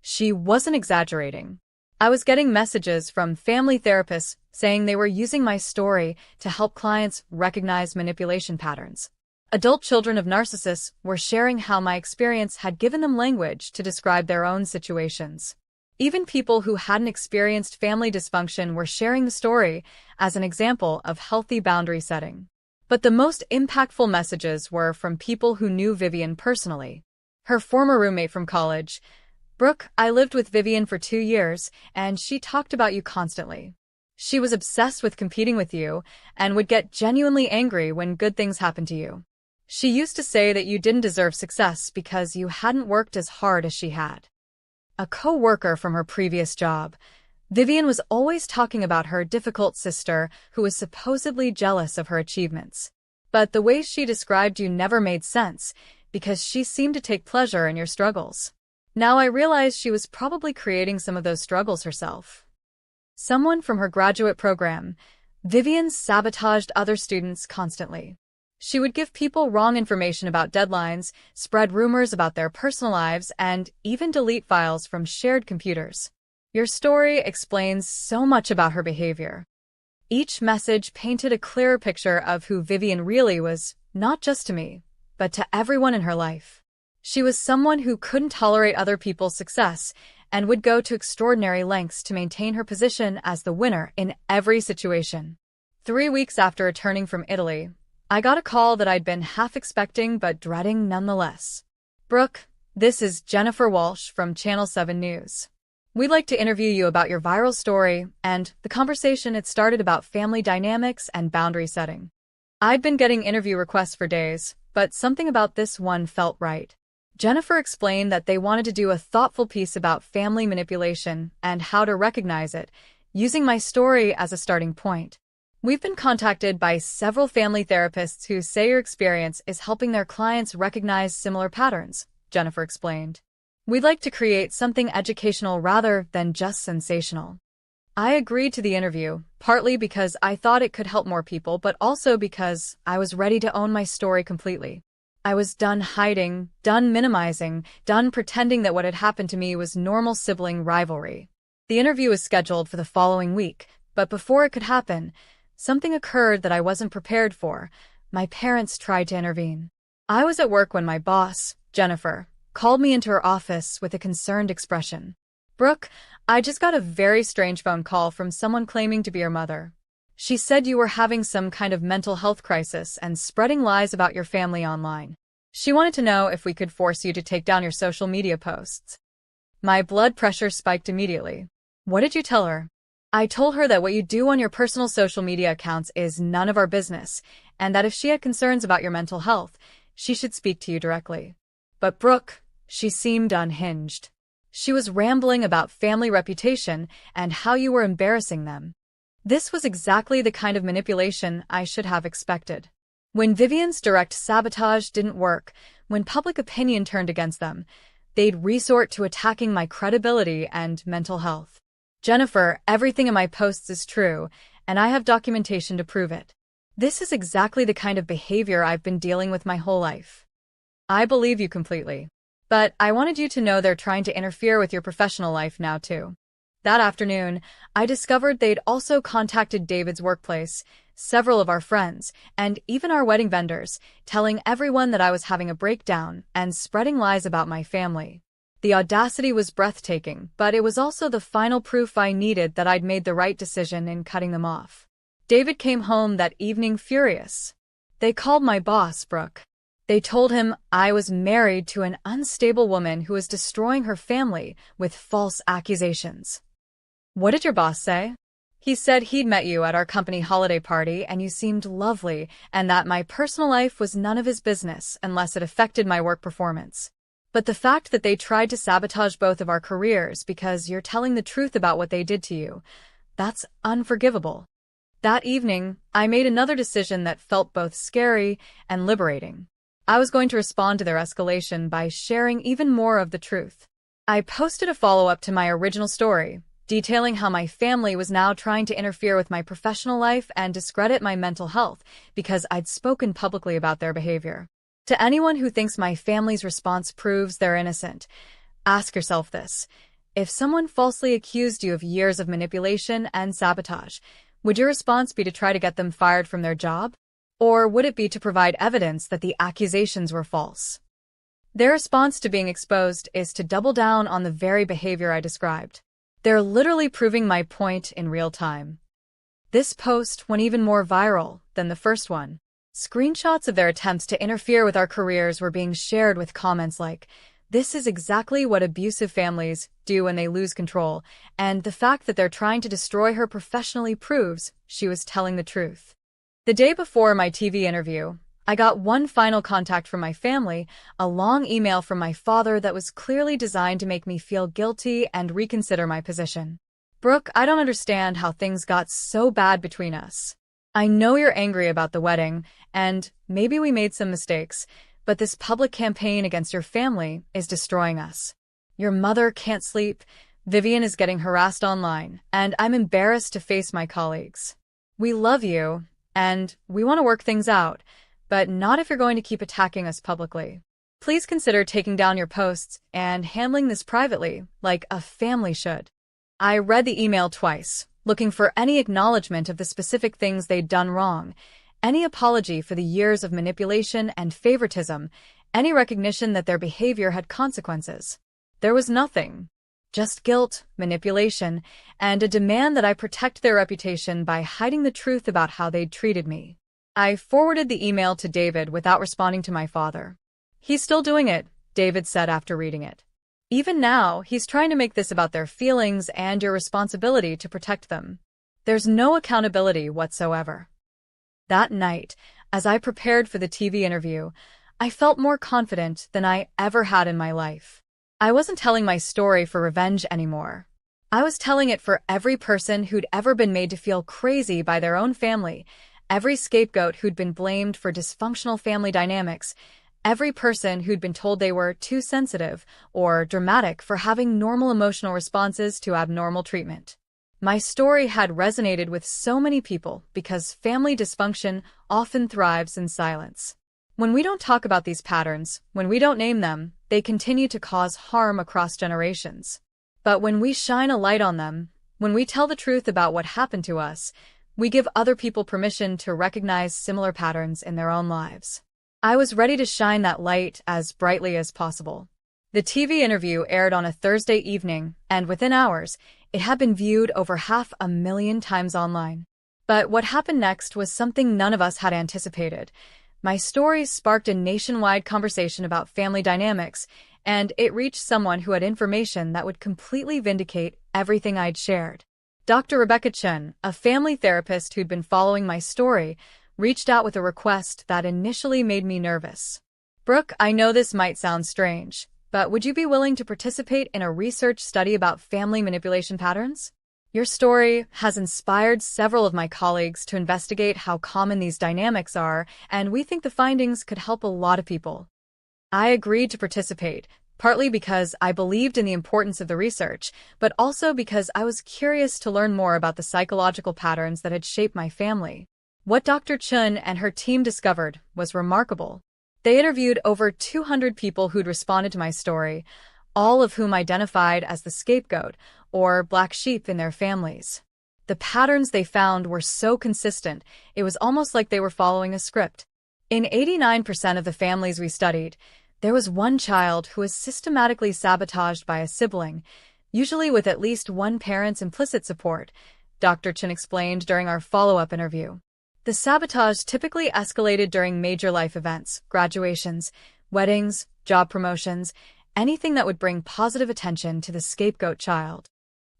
She wasn't exaggerating. I was getting messages from family therapists saying they were using my story to help clients recognize manipulation patterns. Adult children of narcissists were sharing how my experience had given them language to describe their own situations. Even people who hadn't experienced family dysfunction were sharing the story as an example of healthy boundary setting. But the most impactful messages were from people who knew Vivian personally. Her former roommate from college: "Brooke, I lived with Vivian for 2 years, and she talked about you constantly. She was obsessed with competing with you and would get genuinely angry when good things happened to you. She used to say that you didn't deserve success because you hadn't worked as hard as she had." A co-worker from her previous job, Vivian was always talking about her difficult sister who was supposedly jealous of her achievements. But the way she described you never made sense because she seemed to take pleasure in your struggles. Now I realized she was probably creating some of those struggles herself. Someone from her graduate program, Vivian sabotaged other students constantly. She would give people wrong information about deadlines, spread rumors about their personal lives, and even delete files from shared computers. Your story explains so much about her behavior. Each message painted a clearer picture of who Vivian really was, not just to me, but to everyone in her life. She was someone who couldn't tolerate other people's success and would go to extraordinary lengths to maintain her position as the winner in every situation. 3 weeks after returning from Italy, I got a call that I'd been half expecting but dreading nonetheless. "Brooke, this is Jennifer Walsh from Channel 7 News. We'd like to interview you about your viral story and the conversation it started about family dynamics and boundary setting." I'd been getting interview requests for days, but something about this one felt right. Jennifer explained that they wanted to do a thoughtful piece about family manipulation and how to recognize it, using my story as a starting point. "We've been contacted by several family therapists who say your experience is helping their clients recognize similar patterns," Jennifer explained. "We'd like to create something educational rather than just sensational." I agreed to the interview, partly because I thought it could help more people, but also because I was ready to own my story completely. I was done hiding, done minimizing, done pretending that what had happened to me was normal sibling rivalry. The interview was scheduled for the following week, but before it could happen, something occurred that I wasn't prepared for. My parents tried to intervene. I was at work when my boss, Jennifer, called me into her office with a concerned expression. "Brooke, I just got a very strange phone call from someone claiming to be your mother. She said you were having some kind of mental health crisis and spreading lies about your family online. She wanted to know if we could force you to take down your social media posts." My blood pressure spiked immediately. "What did you tell her?" "I told her that what you do on your personal social media accounts is none of our business, and that if she had concerns about your mental health, she should speak to you directly." "But Brooke," she seemed unhinged. She was rambling about family reputation and how you were embarrassing them. This was exactly the kind of manipulation I should have expected. When Vivian's direct sabotage didn't work, when public opinion turned against them, they'd resort to attacking my credibility and mental health. "Jennifer, everything in my posts is true, and I have documentation to prove it. This is exactly the kind of behavior I've been dealing with my whole life." "I believe you completely. But I wanted you to know they're trying to interfere with your professional life now, too." That afternoon, I discovered they'd also contacted David's workplace, several of our friends, and even our wedding vendors, telling everyone that I was having a breakdown and spreading lies about my family. The audacity was breathtaking, but it was also the final proof I needed that I'd made the right decision in cutting them off. David came home that evening furious. "They called my boss, Brooke. They told him I was married to an unstable woman who was destroying her family with false accusations." "What did your boss say?" "He said he'd met you at our company holiday party and you seemed lovely, and that my personal life was none of his business unless it affected my work performance. But the fact that they tried to sabotage both of our careers because you're telling the truth about what they did to you, that's unforgivable." That evening, I made another decision that felt both scary and liberating. I was going to respond to their escalation by sharing even more of the truth. I posted a follow-up to my original story, detailing how my family was now trying to interfere with my professional life and discredit my mental health because I'd spoken publicly about their behavior. To anyone who thinks my family's response proves they're innocent, ask yourself this. If someone falsely accused you of years of manipulation and sabotage, would your response be to try to get them fired from their job? Or would it be to provide evidence that the accusations were false? Their response to being exposed is to double down on the very behavior I described. They're literally proving my point in real time. This post went even more viral than the first one. Screenshots of their attempts to interfere with our careers were being shared with comments like, "This is exactly what abusive families do when they lose control, and the fact that they're trying to destroy her professionally proves she was telling the truth." The day before my TV interview, I got one final contact from my family, a long email from my father that was clearly designed to make me feel guilty and reconsider my position. "Brooke, I don't understand how things got so bad between us. I know you're angry about the wedding, and maybe we made some mistakes, but this public campaign against your family is destroying us. Your mother can't sleep, Vivian is getting harassed online, and I'm embarrassed to face my colleagues. We love you, and we want to work things out, but not if you're going to keep attacking us publicly. Please consider taking down your posts and handling this privately, like a family should." I read the email twice, looking for any acknowledgement of the specific things they'd done wrong, any apology for the years of manipulation and favoritism, any recognition that their behavior had consequences. There was nothing. Just guilt, manipulation, and a demand that I protect their reputation by hiding the truth about how they'd treated me. I forwarded the email to David without responding to my father. "He's still doing it," David said after reading it. "Even now, he's trying to make this about their feelings and your responsibility to protect them. There's no accountability whatsoever." That night, as I prepared for the TV interview, I felt more confident than I ever had in my life. I wasn't telling my story for revenge anymore. I was telling it for every person who'd ever been made to feel crazy by their own family, every scapegoat who'd been blamed for dysfunctional family dynamics, every person who'd been told they were too sensitive or dramatic for having normal emotional responses to abnormal treatment. My story had resonated with so many people because family dysfunction often thrives in silence. When we don't talk about these patterns, when we don't name them, they continue to cause harm across generations. But when we shine a light on them, when we tell the truth about what happened to us, we give other people permission to recognize similar patterns in their own lives. I was ready to shine that light as brightly as possible. The TV interview aired on a Thursday evening, and within hours, it had been viewed over 500,000 times online. But what happened next was something none of us had anticipated. My story sparked a nationwide conversation about family dynamics, and it reached someone who had information that would completely vindicate everything I'd shared. Dr. Rebecca Chun, a family therapist who'd been following my story, reached out with a request that initially made me nervous. "Brooke, I know this might sound strange, but would you be willing to participate in a research study about family manipulation patterns? Your story has inspired several of my colleagues to investigate how common these dynamics are, and we think the findings could help a lot of people." I agreed to participate, partly because I believed in the importance of the research, but also because I was curious to learn more about the psychological patterns that had shaped my family. What Dr. Chun and her team discovered was remarkable. They interviewed over 200 people who'd responded to my story, all of whom identified as the scapegoat or black sheep in their families. The patterns they found were so consistent, it was almost like they were following a script. In 89% of the families we studied, there was one child who was systematically sabotaged by a sibling, usually with at least one parent's implicit support, Dr. Chun explained during our follow-up interview. The sabotage typically escalated during major life events, graduations, weddings, job promotions, anything that would bring positive attention to the scapegoat child.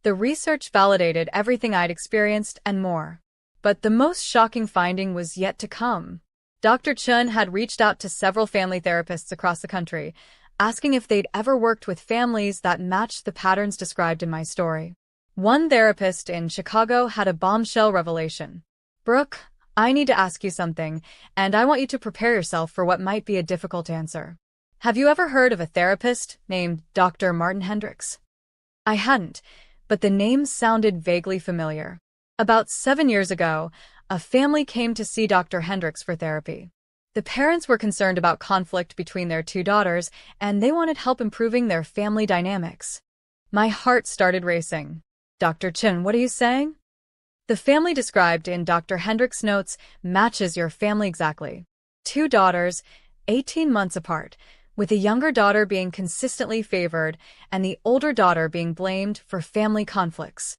The research validated everything I'd experienced and more. But the most shocking finding was yet to come. Dr. Chun had reached out to several family therapists across the country, asking if they'd ever worked with families that matched the patterns described in my story. One therapist in Chicago had a bombshell revelation. "Brooke, I need to ask you something, and I want you to prepare yourself for what might be a difficult answer. Have you ever heard of a therapist named Dr. Martin Hendricks?" I hadn't, but the name sounded vaguely familiar. About 7 years ago, a family came to see Dr. Hendricks for therapy. The parents were concerned about conflict between their two daughters, and they wanted help improving their family dynamics. My heart started racing. "Dr. Chun, what are you saying?" The family described in Dr. Hendricks' notes matches your family exactly. 2 daughters, 18 months apart, with the younger daughter being consistently favored and the older daughter being blamed for family conflicts.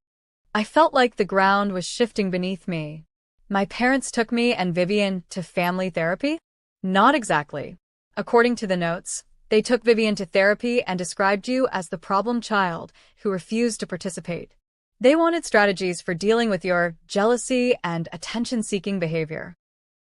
I felt like the ground was shifting beneath me. My parents took me and Vivian to family therapy? Not exactly. According to the notes, they took Vivian to therapy and described you as the problem child who refused to participate. They wanted strategies for dealing with your jealousy and attention-seeking behavior.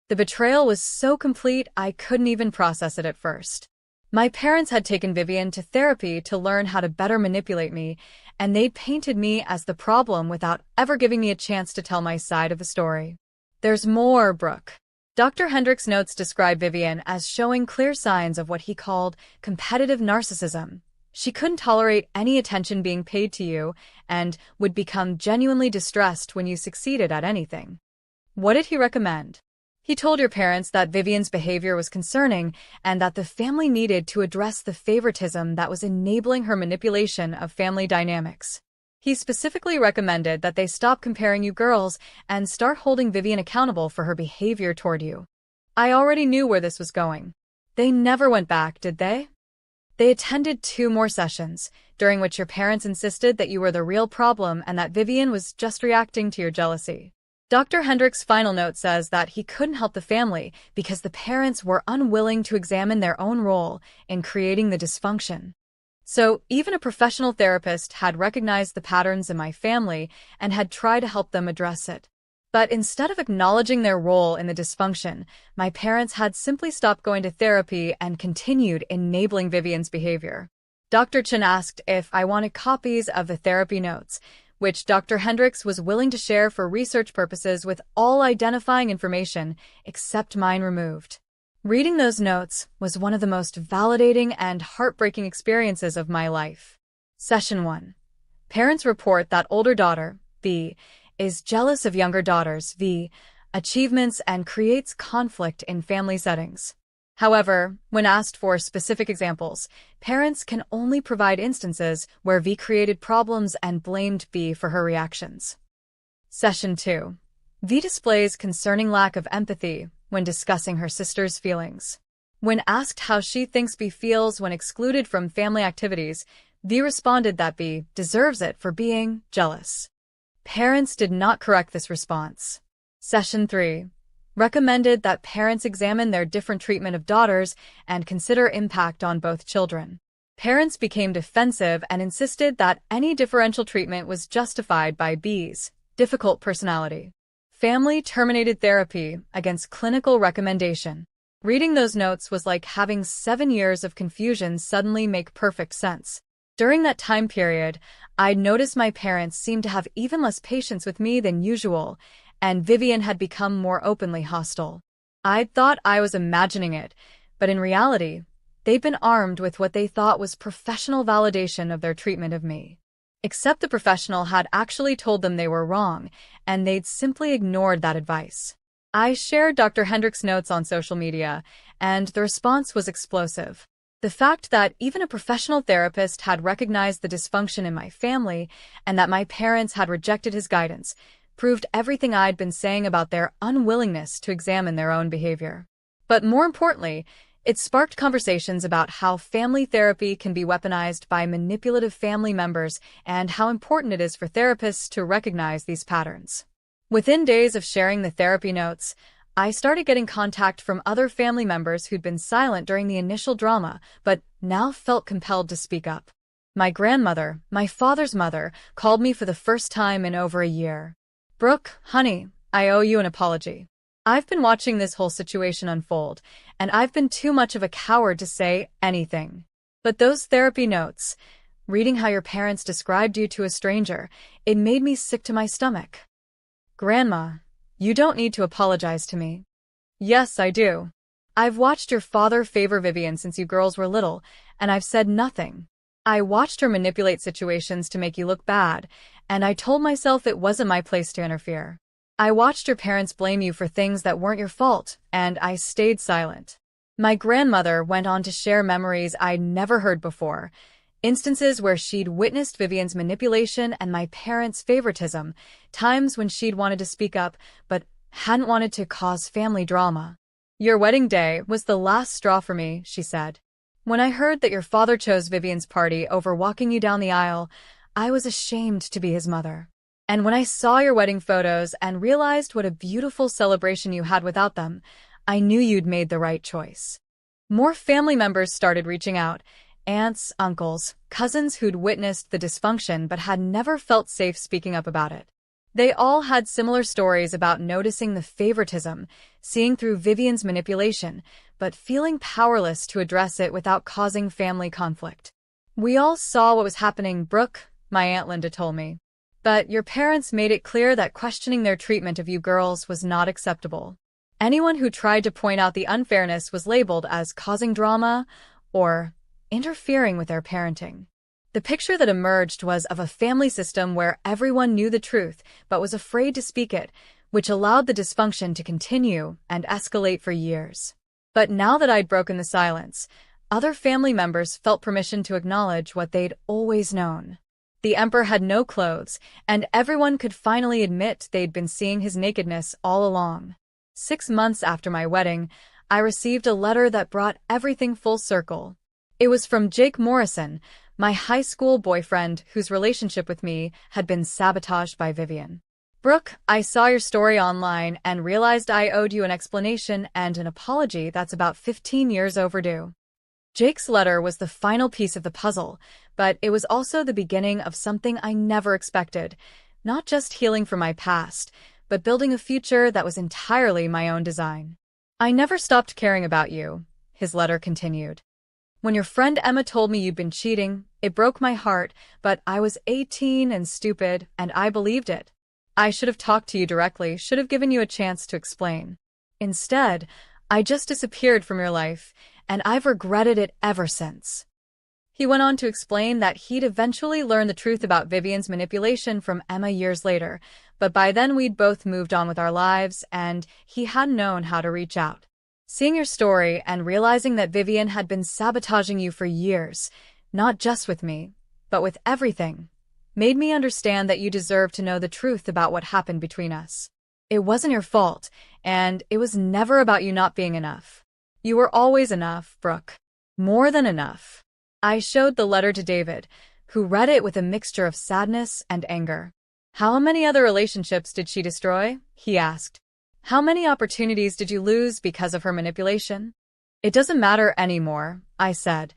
The betrayal was so complete I couldn't even process it at first. My parents had taken Vivian to therapy to learn how to better manipulate me, and they'd painted me as the problem without ever giving me a chance to tell my side of the story. There's more, Brooke. Dr. Hendricks' notes describe Vivian as showing clear signs of what he called competitive narcissism. She couldn't tolerate any attention being paid to you and would become genuinely distressed when you succeeded at anything. What did he recommend? He told your parents that Vivian's behavior was concerning and that the family needed to address the favoritism that was enabling her manipulation of family dynamics. He specifically recommended that they stop comparing you girls and start holding Vivian accountable for her behavior toward you. I already knew where this was going. They never went back, did they? They attended 2 more sessions, during which your parents insisted that you were the real problem and that Vivian was just reacting to your jealousy. Dr. Hendricks' final note says that he couldn't help the family because the parents were unwilling to examine their own role in creating the dysfunction. So even a professional therapist had recognized the patterns in my family and had tried to help them address it. But instead of acknowledging their role in the dysfunction, my parents had simply stopped going to therapy and continued enabling Vivian's behavior. Dr. Chun asked if I wanted copies of the therapy notes, which Dr. Hendricks was willing to share for research purposes with all identifying information except mine removed. Reading those notes was one of the most validating and heartbreaking experiences of my life. Session 1. Parents report that older daughter, B, is jealous of younger daughters, V, achievements and creates conflict in family settings. However, when asked for specific examples, parents can only provide instances where V created problems and blamed B for her reactions. Session 2. V displays concerning lack of empathy when discussing her sister's feelings. When asked how she thinks B feels when excluded from family activities, V responded that B deserves it for being jealous. Parents did not correct this response. Session 3. Recommended that parents examine their different treatment of daughters and consider impact on both children. Parents became defensive and insisted that any differential treatment was justified by B's difficult personality. Family terminated therapy against clinical recommendation. Reading those notes was like having 7 years of confusion suddenly make perfect sense. During that time period, I'd noticed my parents seemed to have even less patience with me than usual, and Vivian had become more openly hostile. I'd thought I was imagining it, but in reality, they'd been armed with what they thought was professional validation of their treatment of me. Except the professional had actually told them they were wrong, and they'd simply ignored that advice. I shared Dr. Hendricks' notes on social media, and the response was explosive. The fact that even a professional therapist had recognized the dysfunction in my family and that my parents had rejected his guidance proved everything I'd been saying about their unwillingness to examine their own behavior. But more importantly, it sparked conversations about how family therapy can be weaponized by manipulative family members and how important it is for therapists to recognize these patterns. Within days of sharing the therapy notes, I started getting contact from other family members who'd been silent during the initial drama, but now felt compelled to speak up. My grandmother, my father's mother, called me for the first time in over a year. "Brooke, honey, I owe you an apology. I've been watching this whole situation unfold, and I've been too much of a coward to say anything. But those therapy notes, reading how your parents described you to a stranger, it made me sick to my stomach." "Grandma, you don't need to apologize to me." "Yes, I do. I've watched your father favor Vivian since you girls were little, and I've said nothing. I watched her manipulate situations to make you look bad, and I told myself it wasn't my place to interfere. I watched your parents blame you for things that weren't your fault, and I stayed silent." My grandmother went on to share memories I'd never heard before, instances where she'd witnessed Vivian's manipulation and my parents' favoritism, times when she'd wanted to speak up but hadn't wanted to cause family drama. "Your wedding day was the last straw for me," she said. "When I heard that your father chose Vivian's party over walking you down the aisle, I was ashamed to be his mother. And when I saw your wedding photos and realized what a beautiful celebration you had without them, I knew you'd made the right choice." More family members started reaching out. Aunts, uncles, cousins who'd witnessed the dysfunction but had never felt safe speaking up about it. They all had similar stories about noticing the favoritism, seeing through Vivian's manipulation, but feeling powerless to address it without causing family conflict. "We all saw what was happening, Brooke," my Aunt Linda told me. "But your parents made it clear that questioning their treatment of you girls was not acceptable. Anyone who tried to point out the unfairness was labeled as causing drama or interfering with their parenting." The picture that emerged was of a family system where everyone knew the truth but was afraid to speak it, which allowed the dysfunction to continue and escalate for years. But now that I'd broken the silence, other family members felt permission to acknowledge what they'd always known. The emperor had no clothes, and everyone could finally admit they'd been seeing his nakedness all along. 6 months after my wedding, I received a letter that brought everything full circle. It was from Jake Morrison, my high school boyfriend whose relationship with me had been sabotaged by Vivian. "Brooke, I saw your story online and realized I owed you an explanation and an apology that's about 15 years overdue." Jake's letter was the final piece of the puzzle, but it was also the beginning of something I never expected, not just healing from my past, but building a future that was entirely my own design. "I never stopped caring about you," his letter continued. "When your friend Emma told me you'd been cheating, it broke my heart, but I was 18 and stupid, and I believed it. I should have talked to you directly, should have given you a chance to explain. Instead, I just disappeared from your life, and I've regretted it ever since." He went on to explain that he'd eventually learned the truth about Vivian's manipulation from Emma years later, but by then we'd both moved on with our lives, and he hadn't known how to reach out. Seeing your story and realizing that Vivian had been sabotaging you for years, not just with me, but with everything, made me understand that you deserve to know the truth about what happened between us. It wasn't your fault, and it was never about you not being enough. You were always enough, Brooke. More than enough. I showed the letter to David, who read it with a mixture of sadness and anger. How many other relationships did she destroy? He asked. How many opportunities did you lose because of her manipulation? It doesn't matter anymore, I said,